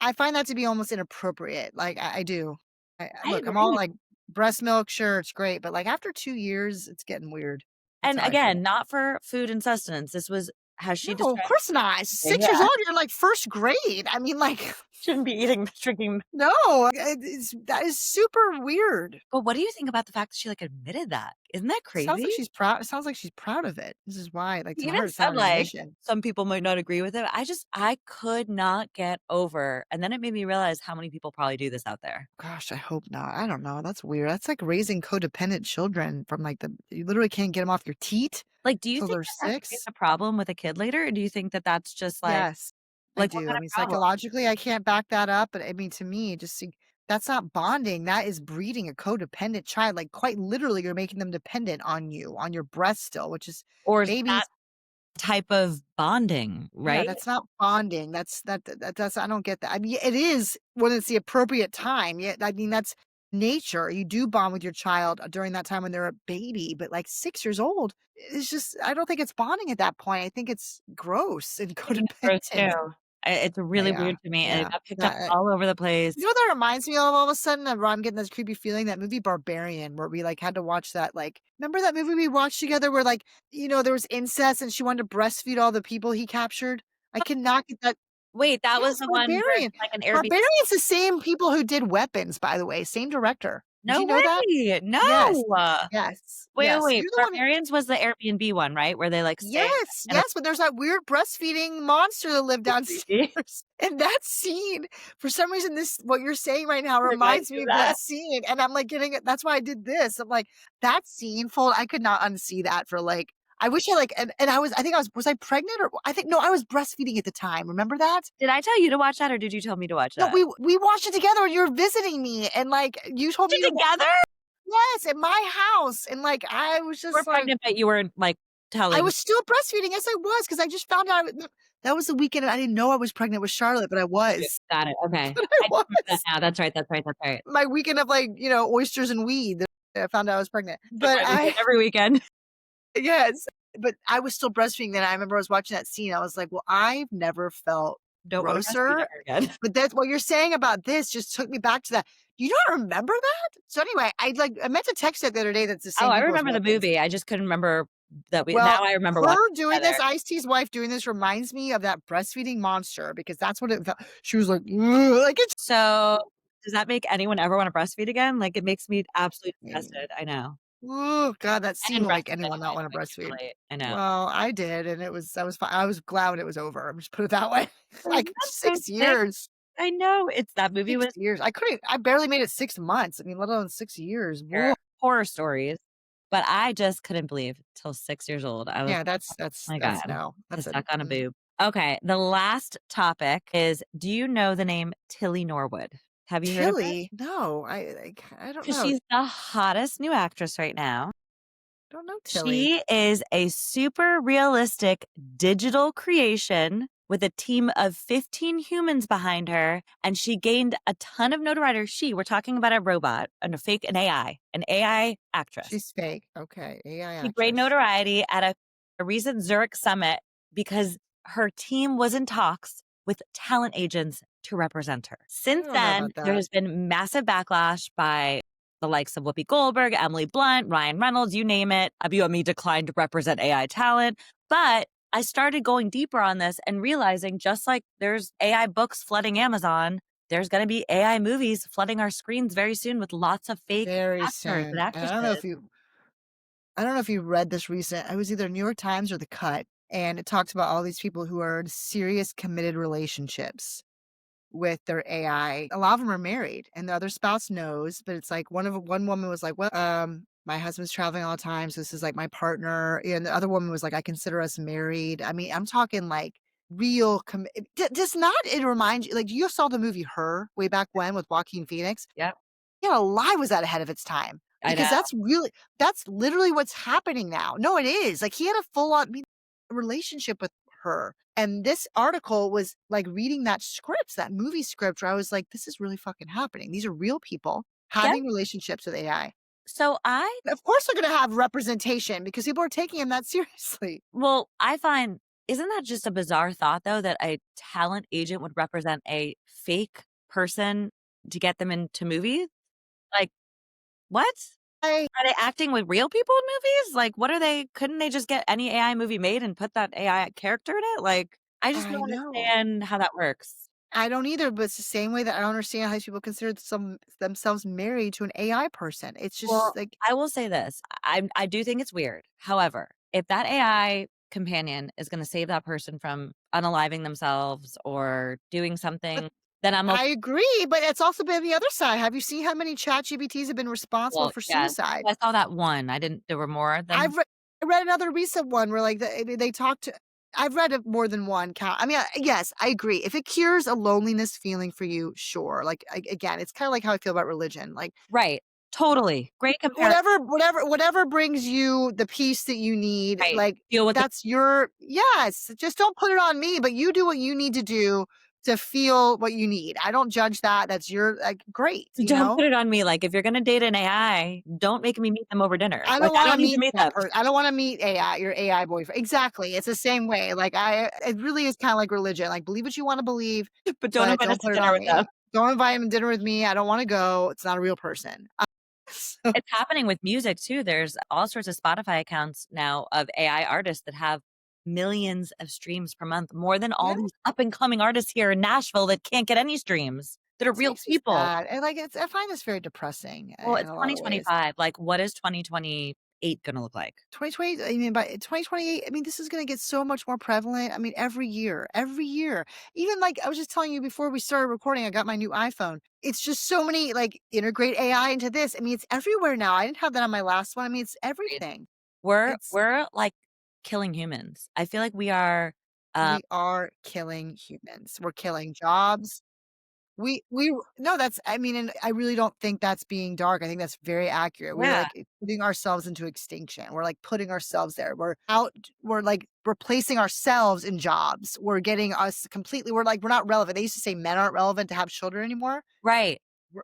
Speaker 2: I find that to be almost inappropriate, like, I do.
Speaker 1: I
Speaker 2: Look, I'm all
Speaker 1: agree.
Speaker 2: like, breast milk, sure, it's great, but, like, after 2 years, it's getting weird. That's
Speaker 1: And
Speaker 2: how I feel.
Speaker 1: again, not for food and sustenance. This was how she
Speaker 2: No, of
Speaker 1: described
Speaker 2: course not.
Speaker 1: it.
Speaker 2: 6 years
Speaker 1: Yeah.
Speaker 2: old, you're in, like, 1st grade. I mean, like
Speaker 1: Shouldn't be eating drinking.
Speaker 2: No, it's that is super weird.
Speaker 1: But what do you think about the fact that she, like, admitted that? Isn't that
Speaker 2: Sounds like
Speaker 1: crazy?
Speaker 2: she's proud. It sounds like she's proud of it. This is why, like,
Speaker 1: She
Speaker 2: to
Speaker 1: even
Speaker 2: her, it's not
Speaker 1: said,
Speaker 2: an
Speaker 1: like,
Speaker 2: admission.
Speaker 1: some people might not agree with it. I could not get over, and then it made me realize how many people probably do this out there.
Speaker 2: Gosh, I hope not. I don't know. That's weird. That's like raising codependent children from like you literally can't get them off your teat
Speaker 1: Like, do you
Speaker 2: till
Speaker 1: think
Speaker 2: they're
Speaker 1: that that creates
Speaker 2: 6.
Speaker 1: a problem with a kid later, or do you think that that's just,
Speaker 2: Yes, I
Speaker 1: like, what
Speaker 2: do. I
Speaker 1: kind of
Speaker 2: mean,
Speaker 1: problem?
Speaker 2: psychologically, I can't back that up, but I mean, to me, that's not bonding. That is breeding a codependent child. Like, quite literally, you're making them dependent on you, on your breast still, which is
Speaker 1: Or is that
Speaker 2: babies.
Speaker 1: type of bonding,
Speaker 2: Yeah,
Speaker 1: right?
Speaker 2: that's not bonding. That's I don't get that. I mean, it is when it's the appropriate time. Yeah, I mean, that's nature. You do bond with your child during that time when they're a baby, but like 6 years old, it's just I don't think it's bonding at that point. I think it's gross and
Speaker 1: I think it's gross
Speaker 2: codependent.
Speaker 1: too. It's really
Speaker 2: Yeah,
Speaker 1: weird to me, and it
Speaker 2: yeah.
Speaker 1: got picked up
Speaker 2: That
Speaker 1: all over the place.
Speaker 2: you know what that reminds me of all of a sudden? I'm getting this creepy feeling, that movie Barbarian, where we, like, had to watch that, like remember that movie we watched together where, like, there was incest and she wanted to breastfeed all the people he captured? I cannot get that.
Speaker 1: Wait, that was
Speaker 2: Yes,
Speaker 1: the one where
Speaker 2: Barbarian.
Speaker 1: it's like an Airbnb.
Speaker 2: Barbarian's the same people who did Weapons, by the way, same director. Did
Speaker 1: No
Speaker 2: you know that?
Speaker 1: way! No!
Speaker 2: Yes. Yes.
Speaker 1: Wait, wait,
Speaker 2: Yes.
Speaker 1: wait.
Speaker 2: You're the one.
Speaker 1: Barbarians was the Airbnb one, right? Where they, like, stay
Speaker 2: Yes,
Speaker 1: in a
Speaker 2: yes, but there's that weird breastfeeding monster that lived downstairs.
Speaker 1: Airbnb.
Speaker 2: And that scene, for some reason, this what you're saying right now
Speaker 1: Remind
Speaker 2: reminds
Speaker 1: you
Speaker 2: me
Speaker 1: of
Speaker 2: of
Speaker 1: that?
Speaker 2: that scene, and I'm, like, getting it that's why I did this. I'm like, that scene full I could not unsee that for, like I wish I, like and I think was I pregnant or I think no, I was breastfeeding at the time, remember that?
Speaker 1: Did I tell you to watch that, or did you tell me to watch
Speaker 2: No,
Speaker 1: that?
Speaker 2: we watched it together when you were visiting me, and, like, you told me to wa
Speaker 1: Together?
Speaker 2: yes, at my house, and, like, I was
Speaker 1: You were
Speaker 2: just like
Speaker 1: pregnant, but you weren't, like,
Speaker 2: I
Speaker 1: telling.
Speaker 2: was still breastfeeding, yes, I was, because I just found out that was the weekend I didn't know I was pregnant with Charlotte, but I
Speaker 1: Yeah,
Speaker 2: was.
Speaker 1: got it, okay.
Speaker 2: But I
Speaker 1: I do remember that
Speaker 2: was.
Speaker 1: now. That's right, that's right, that's right.
Speaker 2: My weekend of, like, oysters and weed that I found out I was pregnant.
Speaker 1: Like
Speaker 2: But
Speaker 1: my weekend
Speaker 2: I
Speaker 1: every weekend.
Speaker 2: yes, but I was still breastfeeding then. I remember I was watching that scene, I was like, "Well, I've never felt
Speaker 1: Don't wanna breastfeed
Speaker 2: grosser."
Speaker 1: ever again.
Speaker 2: But that's what you're saying about this just took me back to that. You don't remember that? So anyway, I meant to text it the other day that's the
Speaker 1: Oh,
Speaker 2: same
Speaker 1: I
Speaker 2: people as
Speaker 1: remember the
Speaker 2: Weapons.
Speaker 1: movie, I just couldn't remember that we
Speaker 2: Well,
Speaker 1: now I remember watching
Speaker 2: her
Speaker 1: it
Speaker 2: doing
Speaker 1: together.
Speaker 2: this, Ice-T's wife doing this reminds me of that breastfeeding monster because that's what it felt. She was like, "Ugh," like it's
Speaker 1: So, does that make anyone ever wanna breastfeed again? Like, it makes me absolutely
Speaker 2: mm,
Speaker 1: disgusted, I know.
Speaker 2: ooh, God, that
Speaker 1: I
Speaker 2: scene
Speaker 1: didn't
Speaker 2: will make
Speaker 1: breastfeed
Speaker 2: anyone not
Speaker 1: anyway,
Speaker 2: wanna
Speaker 1: so I
Speaker 2: breastfeed.
Speaker 1: can't relate, I know.
Speaker 2: Well, I did, and I was fine. I was glad when it was over. Just put it that way. Like
Speaker 1: That's so
Speaker 2: 6
Speaker 1: sick.
Speaker 2: years.
Speaker 1: I know, it's that movie
Speaker 2: 6
Speaker 1: was
Speaker 2: years. I barely made it 6 months. I mean, let alone 6 years.
Speaker 1: your
Speaker 2: Woo.
Speaker 1: horror stories, but I just couldn't believe till 6 years old, I was
Speaker 2: Yeah,
Speaker 1: like, "Oh my
Speaker 2: that's
Speaker 1: god,
Speaker 2: no.
Speaker 1: to
Speaker 2: That's a
Speaker 1: suck on a boob." Okay, the last topic is, do you know the name Tilly Norwood? Have you heard of her?
Speaker 2: Tilly? No, I don't
Speaker 1: Because
Speaker 2: know.
Speaker 1: she's the hottest new actress right now.
Speaker 2: Don't know Tilly.
Speaker 1: She is a super realistic digital creation with a team of 15 humans behind her, and she gained a ton of notoriety. We're talking about a robot and an AI actress.
Speaker 2: She's fake. Okay, AI
Speaker 1: She gained
Speaker 2: actress.
Speaker 1: notoriety at a recent Zurich summit because her team was in talks with talent agents to represent her.
Speaker 2: I
Speaker 1: Since
Speaker 2: don't know
Speaker 1: then,
Speaker 2: about
Speaker 1: there
Speaker 2: that.
Speaker 1: has been massive backlash by the likes of Whoopi Goldberg, Emily Blunt, Ryan Reynolds, you name it. WME declined to represent AI talent. But I started going deeper on this and realizing just like there's AI books flooding Amazon, there's going to be AI movies flooding our screens very soon with lots of fake
Speaker 2: Very
Speaker 1: actors and
Speaker 2: soon. And
Speaker 1: actresses.
Speaker 2: I don't know if you read this recent. It was either New York Times or The Cut, and it talks about all these people who are in serious committed relationships with their AI. A lot of them are married, and the other spouse knows. But it's like one woman was like, "Well, my husband's traveling all the time, so this is like my partner," and the other woman was like, "I consider us married." I mean, I'm talking like real. Does not it remind you? Like you saw the movie Her way back when with Joaquin Phoenix?
Speaker 1: Yep.
Speaker 2: Yeah, lie was that ahead of its time
Speaker 1: I
Speaker 2: because
Speaker 1: know.
Speaker 2: that's literally what's happening now. No, it is. Like, he had a full on relationship with her, and this article was, like, reading that movie script where I was like, "This is really fucking happening. These are real people
Speaker 1: Yep.
Speaker 2: having relationships with AI."
Speaker 1: So I
Speaker 2: Of course, they're gonna have representation because people are taking him that seriously.
Speaker 1: Well, I find isn't that just a bizarre thought though that a talent agent would represent a fake person to get them into movies? Like, what?
Speaker 2: I
Speaker 1: Are they acting with real people in movies? Like, what are they couldn't they just get any AI movie made and put that AI character in it? Like, I just
Speaker 2: I
Speaker 1: don't
Speaker 2: know.
Speaker 1: understand how that works.
Speaker 2: I don't either, but it's the same way that I don't understand how these people consider themselves married to an AI person. It's just
Speaker 1: Well,
Speaker 2: like,
Speaker 1: I will say this, I do think it's weird. However, if that AI companion is gonna save that person from unaliving themselves or doing
Speaker 2: but
Speaker 1: something, then I'm
Speaker 2: I
Speaker 1: okay.
Speaker 2: agree, but it's also been the other side. Have you seen how many ChatGPTs have been responsible
Speaker 1: Well,
Speaker 2: for
Speaker 1: yeah,
Speaker 2: suicide?
Speaker 1: I saw that one. I didn't there were more than
Speaker 2: I read another recent one where, like, they talked to I've read a more than one count. I mean, yes, I agree. If it cures a loneliness feeling for you, sure. Like, again, it's kinda like how I feel about religion. Like,
Speaker 1: right. Totally. Great comparison,
Speaker 2: whatever brings you the peace that you need,
Speaker 1: right.
Speaker 2: like,
Speaker 1: Deal with the
Speaker 2: that's your yes, just don't put it on me, but you do what you need to do to feel what you need. I don't judge that. That's your like, great, you
Speaker 1: don't
Speaker 2: know?
Speaker 1: put it on me, like, if you're gonna date an AI, don't make me meet them over dinner.
Speaker 2: I
Speaker 1: Like,
Speaker 2: don't
Speaker 1: I
Speaker 2: wanna
Speaker 1: don't need to
Speaker 2: meet
Speaker 1: meet
Speaker 2: that
Speaker 1: them,
Speaker 2: person. I don't wanna meet AI, your AI boyfriend. Exactly, it's the same way, like, it really is kinda like religion, like, believe what you wanna believe,
Speaker 1: but don't
Speaker 2: but
Speaker 1: invite us
Speaker 2: don't
Speaker 1: to
Speaker 2: put it
Speaker 1: dinner
Speaker 2: on
Speaker 1: with them.
Speaker 2: me. Don't invite him to dinner with me, I don't wanna go, it's not a real person. So
Speaker 1: It's happening with music too. There's all sorts of Spotify accounts now of AI artists that have millions of streams per month, more than all
Speaker 2: yeah,
Speaker 1: these up and coming artists here in Nashville that can't get any streams, that are
Speaker 2: it
Speaker 1: real
Speaker 2: makes me
Speaker 1: people.
Speaker 2: sad, and, like, I find this very depressing
Speaker 1: Well,
Speaker 2: in
Speaker 1: it's
Speaker 2: a lot of ways.
Speaker 1: 2025. Like, what is 2028 gonna look like?
Speaker 2: 2020, I mean, by 2028, I mean, this is gonna get so much more prevalent, I mean, every year. Even, like, I was just telling you before we started recording, I got my new iPhone. It's just so many, like, integrate AI into this. I mean, it's everywhere now. I didn't have that on my last one. I mean, it's
Speaker 1: Right.
Speaker 2: everything.
Speaker 1: We're
Speaker 2: It's
Speaker 1: we're, like, killing humans. I feel like we are, um
Speaker 2: we are killing humans. We're killing jobs. We no, that's I mean, and I really don't think that's being dark. I think that's very accurate. We're,
Speaker 1: yeah,
Speaker 2: like, putting ourselves into extinction. We're, like, putting ourselves there. We're, like, replacing ourselves in jobs. We're getting us completely we're not relevant. They used to say men aren't relevant to have children anymore.
Speaker 1: right.
Speaker 2: We're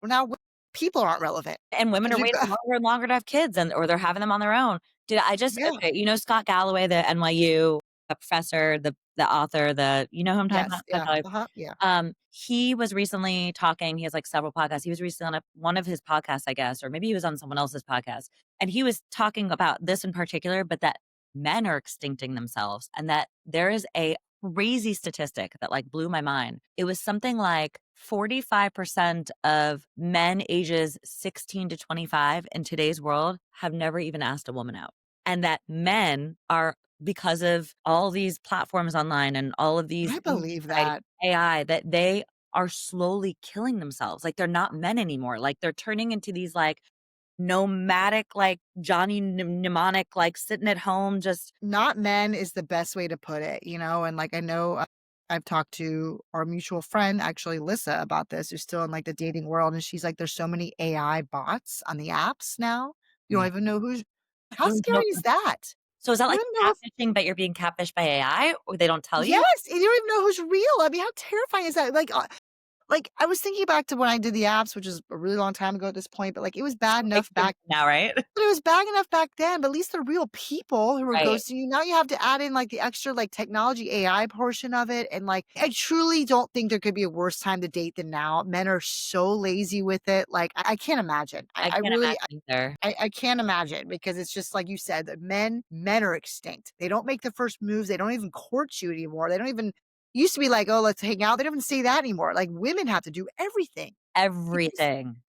Speaker 2: we're now people aren't relevant
Speaker 1: And women
Speaker 2: because
Speaker 1: are
Speaker 2: we've
Speaker 1: waiting
Speaker 2: got
Speaker 1: longer and longer to have kids or they're having them on their own. Did I just
Speaker 2: yeah.
Speaker 1: okay, Scott Galloway, the NYU, professor, the author, you know who I'm talking
Speaker 2: Yes,
Speaker 1: about? Scott
Speaker 2: yeah,
Speaker 1: Galloway.
Speaker 2: uh-huh, yeah.
Speaker 1: He was recently talking, he has, like, several podcasts. He was recently on one of his podcasts, I guess, or maybe he was on someone else's podcast, and he was talking about this in particular, but that men are extincting themselves, and that there is a crazy statistic that, like, blew my mind. It was something like 45% of men ages 16 to 25 in today's world have never even asked a woman out, and that men are because of all these platforms online and all of these
Speaker 2: I believe
Speaker 1: right,
Speaker 2: that.
Speaker 1: AI, that they are slowly killing themselves, like, they're not men anymore, like, they're turning into these, like, nomadic, like, Johnny mnemonic, like, sitting at home just
Speaker 2: Not men is the best way to put it, you know, and, like, I know, I've talked to our mutual friend, actually, Lissa, about this, who's still in, like, the dating world, and she's like, "There's so many AI bots on the apps now, you don't
Speaker 1: yeah,
Speaker 2: even know who's"
Speaker 1: I
Speaker 2: how
Speaker 1: don't know.
Speaker 2: scary is that?
Speaker 1: So is that
Speaker 2: You
Speaker 1: like
Speaker 2: don't even know if
Speaker 1: catfishing, but you're being catfished by AI, or they don't tell you?
Speaker 2: yes, and you don't even know who's real, I mean, how terrifying is that? Like, I was thinking back to when I did the apps, which is a really long time ago at this point, but, like, it was bad
Speaker 1: Makes
Speaker 2: enough
Speaker 1: sense
Speaker 2: back
Speaker 1: now, right?
Speaker 2: but it was bad enough back then, but at least they're real people who were
Speaker 1: Right.
Speaker 2: ghosting you. Now you have to add in, like, the extra, like, technology AI portion of it, and, like, I truly don't think there could be a worse time to date than now. Men are so lazy with it, like, I can't imagine.
Speaker 1: I
Speaker 2: I
Speaker 1: can't
Speaker 2: really
Speaker 1: imagine either.
Speaker 2: I can't imagine because it's just like you said, that men are extinct. They don't make the first moves, they don't even court you anymore. They don't even used to be like, "Oh, let's hang out." They don't even say that anymore. Like, women have to do everything. It just
Speaker 1: Everything.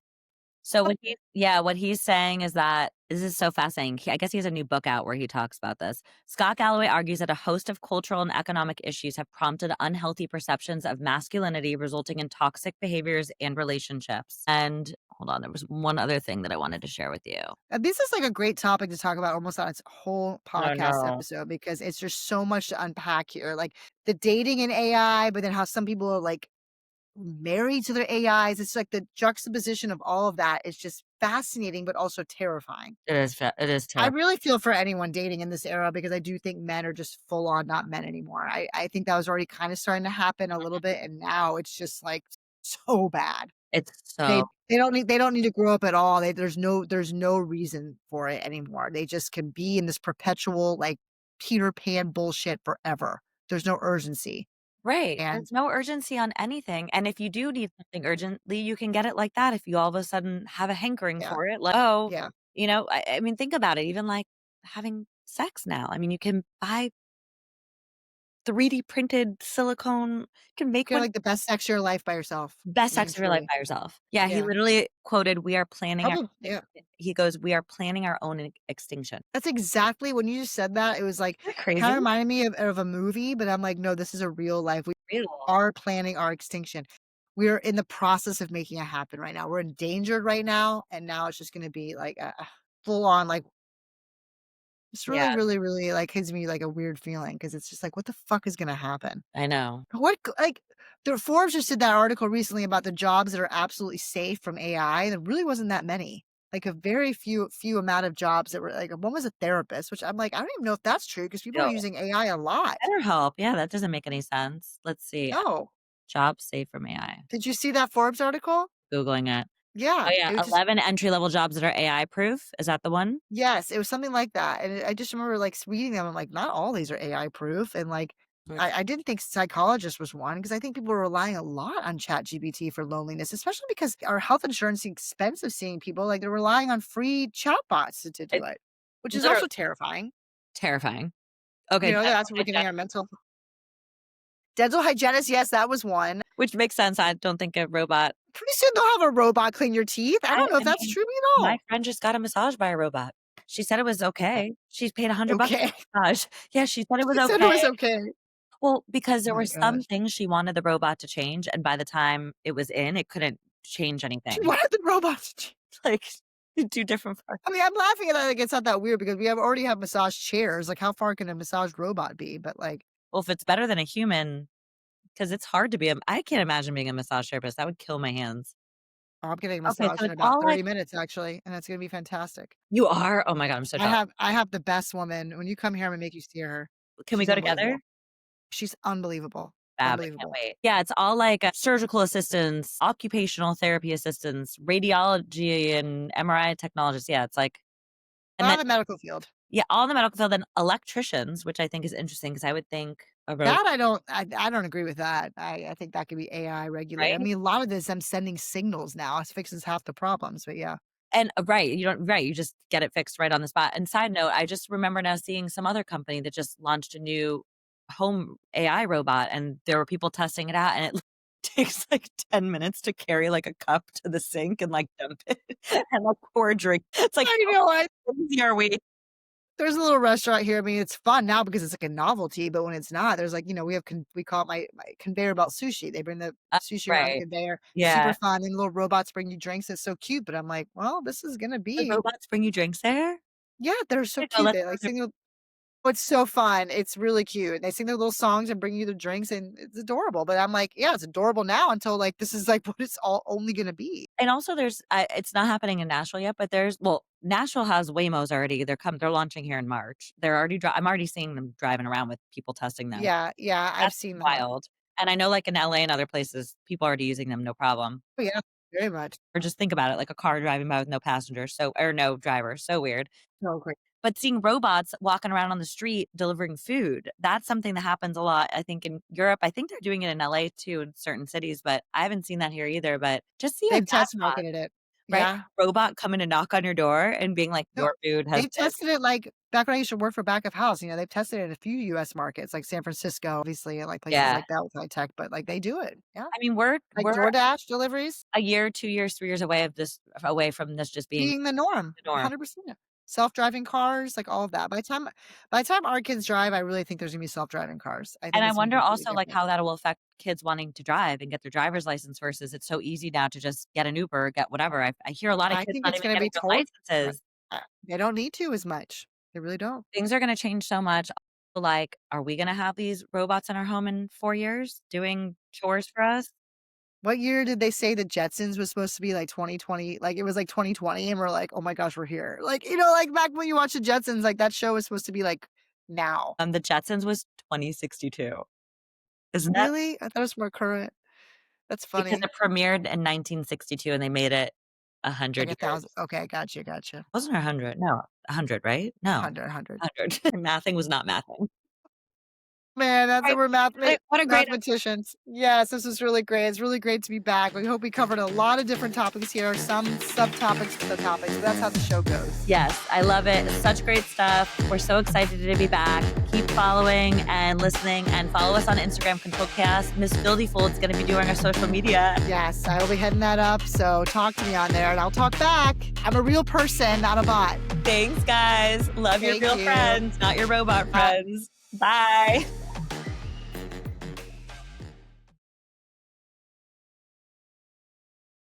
Speaker 1: So what he's saying is that this is so fascinating. I guess he has a new book out where he talks about this. Scott Galloway argues that a host of cultural and economic issues have prompted unhealthy perceptions of masculinity, resulting in toxic behaviors and relationships. And hold on, there was one other thing that I wanted to share with you.
Speaker 2: This is like a great topic to talk about almost on its whole
Speaker 1: Oh
Speaker 2: podcast
Speaker 1: no.
Speaker 2: episode because it's just so much to unpack here. Like the dating in AI, but then how some people are like married to their AIs. It's like the juxtaposition of all of that is just fascinating, but also terrifying.
Speaker 1: It is
Speaker 2: I
Speaker 1: terrible.
Speaker 2: really feel for anyone dating in this era because I do think men are just full on not men anymore. I think that was already kind of starting to happen a little bit, and now it's just like so bad.
Speaker 1: It's
Speaker 2: They
Speaker 1: so
Speaker 2: they don't need to grow up at all. There's no reason for it anymore. They just can be in this perpetual, like, Peter Pan bullshit forever. There's no urgency,
Speaker 1: right.
Speaker 2: and
Speaker 1: There's no urgency on anything. And if you do need something urgently, you can get it like that if you all of a sudden have a hankering
Speaker 2: yeah,
Speaker 1: for it. Like, oh,
Speaker 2: yeah.
Speaker 1: I mean, think about it. Even like having sex now. I mean, you can buy 3D printed silicone, can make
Speaker 2: Get
Speaker 1: one
Speaker 2: like the best sex of your life by yourself,
Speaker 1: best
Speaker 2: really and
Speaker 1: sex of your life
Speaker 2: truly.
Speaker 1: by yourself. Yeah, he
Speaker 2: Yeah.
Speaker 1: literally quoted, "We are planning our"
Speaker 2: Probably yeah.
Speaker 1: he goes, "We are planning our own extinction."
Speaker 2: That's exactly when you just said that, it was like
Speaker 1: Isn't that
Speaker 2: it kinda
Speaker 1: crazy?
Speaker 2: reminded me of a movie, but I'm like, "No, this is a real life. We
Speaker 1: Real.
Speaker 2: are planning our extinction. We are in the process of making it happen right now. We're endangered right now, and now it's just gonna be like a full on, like it's
Speaker 1: Yeah,
Speaker 2: really, really, really, like, gives me, like, a weird feeling because it's just like, what the fuck is gonna happen?
Speaker 1: I know.
Speaker 2: What c like, the Forbes just did that article recently about the jobs that are absolutely safe from AI, there really wasn't that many. Like, a very few amount of jobs that were like, one was a therapist, which I'm like, I don't even know if that's true because people are
Speaker 1: Ew.
Speaker 2: using AI a lot.
Speaker 1: BetterHelp, yeah, that doesn't make any sense. Let's see,
Speaker 2: No.
Speaker 1: jobs safe from AI.
Speaker 2: Did you see that Forbes article?
Speaker 1: Googling it. Oh,
Speaker 2: Yeah,
Speaker 1: yeah,
Speaker 2: it was just
Speaker 1: 11 entry-level jobs that are AI proof. Is that the one?
Speaker 2: yes, it was something like that, and I just remember, like, reading them, I'm like, not all these are AI proof, and, like,
Speaker 1: Mm.
Speaker 2: I didn't think psychologist was one because I think people are relying a lot on ChatGPT for loneliness, especially because our health insurance is expensive seeing people, like, they're relying on free chatbots to do
Speaker 1: It
Speaker 2: it, which is
Speaker 1: literally
Speaker 2: also terrifying.
Speaker 1: terrifying. Okay,
Speaker 2: You know,
Speaker 1: dental
Speaker 2: that's what we're getting
Speaker 1: hygienic,
Speaker 2: our mental dental hygienist, yes, that was one.
Speaker 1: which makes sense. I don't think a robot
Speaker 2: Pretty soon they'll have a robot clean your teeth. I don't know
Speaker 1: I
Speaker 2: if that's
Speaker 1: mean,
Speaker 2: true at
Speaker 1: my
Speaker 2: all.
Speaker 1: friend just got a massage by a robot. She said it was okay. She paid $100
Speaker 2: Okay.
Speaker 1: for a massage. Yeah, she said it was
Speaker 2: She said it
Speaker 1: okay.
Speaker 2: was okay.
Speaker 1: Well, because
Speaker 2: Oh
Speaker 1: there were
Speaker 2: my gosh.
Speaker 1: some things she wanted the robot to change, and by the time it was in, it couldn't change
Speaker 2: She
Speaker 1: anything.
Speaker 2: wanted the robot to
Speaker 1: Like, 2 different parts.
Speaker 2: I mean, I'm laughing at that, like, it's not that weird because we already have massage chairs, like, how far can a massage robot be? But, like,
Speaker 1: Well, if it's better than a human, because it's hard to be a I can't imagine being a massage therapist. That would kill my hands.
Speaker 2: oh, I'm getting a
Speaker 1: Okay,
Speaker 2: massage
Speaker 1: so
Speaker 2: in
Speaker 1: it's
Speaker 2: about
Speaker 1: all like
Speaker 2: 30 minutes, actually, and it's gonna be fantastic.
Speaker 1: you are? Oh my god, I'm so jealous.
Speaker 2: I have the best woman. When you come here, I'm gonna make you see her.
Speaker 1: Can we
Speaker 2: She's
Speaker 1: go together?
Speaker 2: unbelievable. She's unbelievable.
Speaker 1: Fab, I can't
Speaker 2: Unbelievable.
Speaker 1: wait. Yeah, it's all like, surgical assistants, occupational therapy assistants, radiology and MRI technologists. Yeah, it's like
Speaker 2: A
Speaker 1: and
Speaker 2: lot
Speaker 1: then
Speaker 2: of the medical field.
Speaker 1: yeah, all in the medical field, then electricians, which I think is interesting because I would think a robot,
Speaker 2: That I don't agree with that. I think that could be AI regulated. I
Speaker 1: right?
Speaker 2: mean, a lot of this, I'm sending signals now. It fixes half the problems, but yeah.
Speaker 1: And right, you don't right, you just get it fixed right on the spot. And side note, I just remember now seeing some other company that just launched a new home AI robot, and there were people testing it out, and it takes like 10 minutes to carry like a cup to the sink and like dump it and like pour a drink. It's like,
Speaker 2: I
Speaker 1: how
Speaker 2: know, I
Speaker 1: crazy are we?
Speaker 2: there's a little restaurant here. I mean, it's fun now because it's like a novelty, but when it's not, there's like, we have we call it my conveyor belt sushi. They bring the sushi around the
Speaker 1: Right.
Speaker 2: conveyor, super
Speaker 1: Yeah.
Speaker 2: fun, and little robots bring you drinks. It's so cute, but I'm like, well, this is gonna
Speaker 1: The
Speaker 2: be
Speaker 1: robots bring you drinks there?
Speaker 2: yeah, they're so
Speaker 1: No,
Speaker 2: cute.
Speaker 1: let's
Speaker 2: They like
Speaker 1: order
Speaker 2: sing their oh, it's so fun. It's really cute. They sing their little songs and bring you the drinks, and it's adorable. But I'm like, yeah, it's adorable now until like this is like what it's all only gonna be.
Speaker 1: and also there's it's not happening in Nashville yet, but there's well, Nashville has Waymos already. They're launching here in March. They're already I'm already seeing them driving around with people testing them.
Speaker 2: Yeah, yeah, I've
Speaker 1: That's
Speaker 2: seen that.
Speaker 1: wild. And I know, like, in LA and other places, people are already using them, no problem.
Speaker 2: Oh yeah, very much.
Speaker 1: Or just think about it, like a car driving by with no passengers, so or no driver, so weird.
Speaker 2: So great.
Speaker 1: But seeing robots walking around on the street delivering food, that's something that happens a lot, I think, in Europe. I think they're doing it in LA too, in certain cities, but I haven't seen that here either, but just see a
Speaker 2: They've
Speaker 1: chatbot,
Speaker 2: test marketed it.
Speaker 1: right?
Speaker 2: Yeah.
Speaker 1: Robot coming to knock on your door and being like,
Speaker 2: No,
Speaker 1: "Your food has
Speaker 2: they've
Speaker 1: been"
Speaker 2: tested it, like, back when I used to work for back of house, they've tested it in a few US markets, like San Francisco, obviously, and, like, places
Speaker 1: Yeah.
Speaker 2: like that with high tech, but, like, they do it, yeah.
Speaker 1: I mean, we're
Speaker 2: Like
Speaker 1: we're
Speaker 2: DoorDash deliveries
Speaker 1: a year, 2 years, 3 years away from this just being
Speaker 2: being the norm,
Speaker 1: the norm.
Speaker 2: 100%. Self-driving cars, like, all of that. By the time our kids drive, I really think there's gonna be self-driving cars. I
Speaker 1: And
Speaker 2: think
Speaker 1: I
Speaker 2: it's gonna be
Speaker 1: wonder
Speaker 2: completely
Speaker 1: also, like,
Speaker 2: different.
Speaker 1: how that will affect kids wanting to drive and get their driver's license versus it's so easy now to just get an Uber, get whatever. I hear a lot of
Speaker 2: I
Speaker 1: kids
Speaker 2: think
Speaker 1: not
Speaker 2: it's
Speaker 1: even
Speaker 2: gonna
Speaker 1: getting
Speaker 2: be
Speaker 1: their
Speaker 2: totally different.
Speaker 1: licenses.
Speaker 2: They don't need to as much. They really don't.
Speaker 1: Things are gonna change so much. Like, are we gonna have these robots in our home in 4 years doing chores for us?
Speaker 2: What year did they say the Jetsons was supposed to be, like, 2020? Like, it was, like, 2020, and we're like, "Oh my gosh, we're here." Like, like, back when you watch the Jetsons, like, that show was supposed to be, like, now.
Speaker 1: The Jetsons was 2062. Isn't that
Speaker 2: Really? I thought it was more current. That's
Speaker 1: because
Speaker 2: funny.
Speaker 1: it premiered in 1962 and they made it
Speaker 2: Like
Speaker 1: 100
Speaker 2: 1,000
Speaker 1: years.
Speaker 2: okay, gotcha, gotcha.
Speaker 1: Wasn't it 100? No, 100, right? No,
Speaker 2: 100, 100.
Speaker 1: 100. Mathing was not mathing.
Speaker 2: Man, that's
Speaker 1: Right.
Speaker 2: we're
Speaker 1: What a great
Speaker 2: mathematicians. Yes, this is really great. It's really great to be back. We hope we covered a lot of different topics here, some subtopics to the topics, but that's how the show goes.
Speaker 1: Yes, I love it. It's such great stuff. We're so excited to be back. Keep following and listening and follow us on Instagram, Control Chaos. Miss Fildyfold's going to be doing our social media.
Speaker 2: Yes, I will be heading that up. So talk to me on there and I'll talk back. I'm a real person, not a bot.
Speaker 1: Thanks, guys. Love your
Speaker 2: Thank
Speaker 1: real
Speaker 2: you.
Speaker 1: friends, not your robot friends. Bye.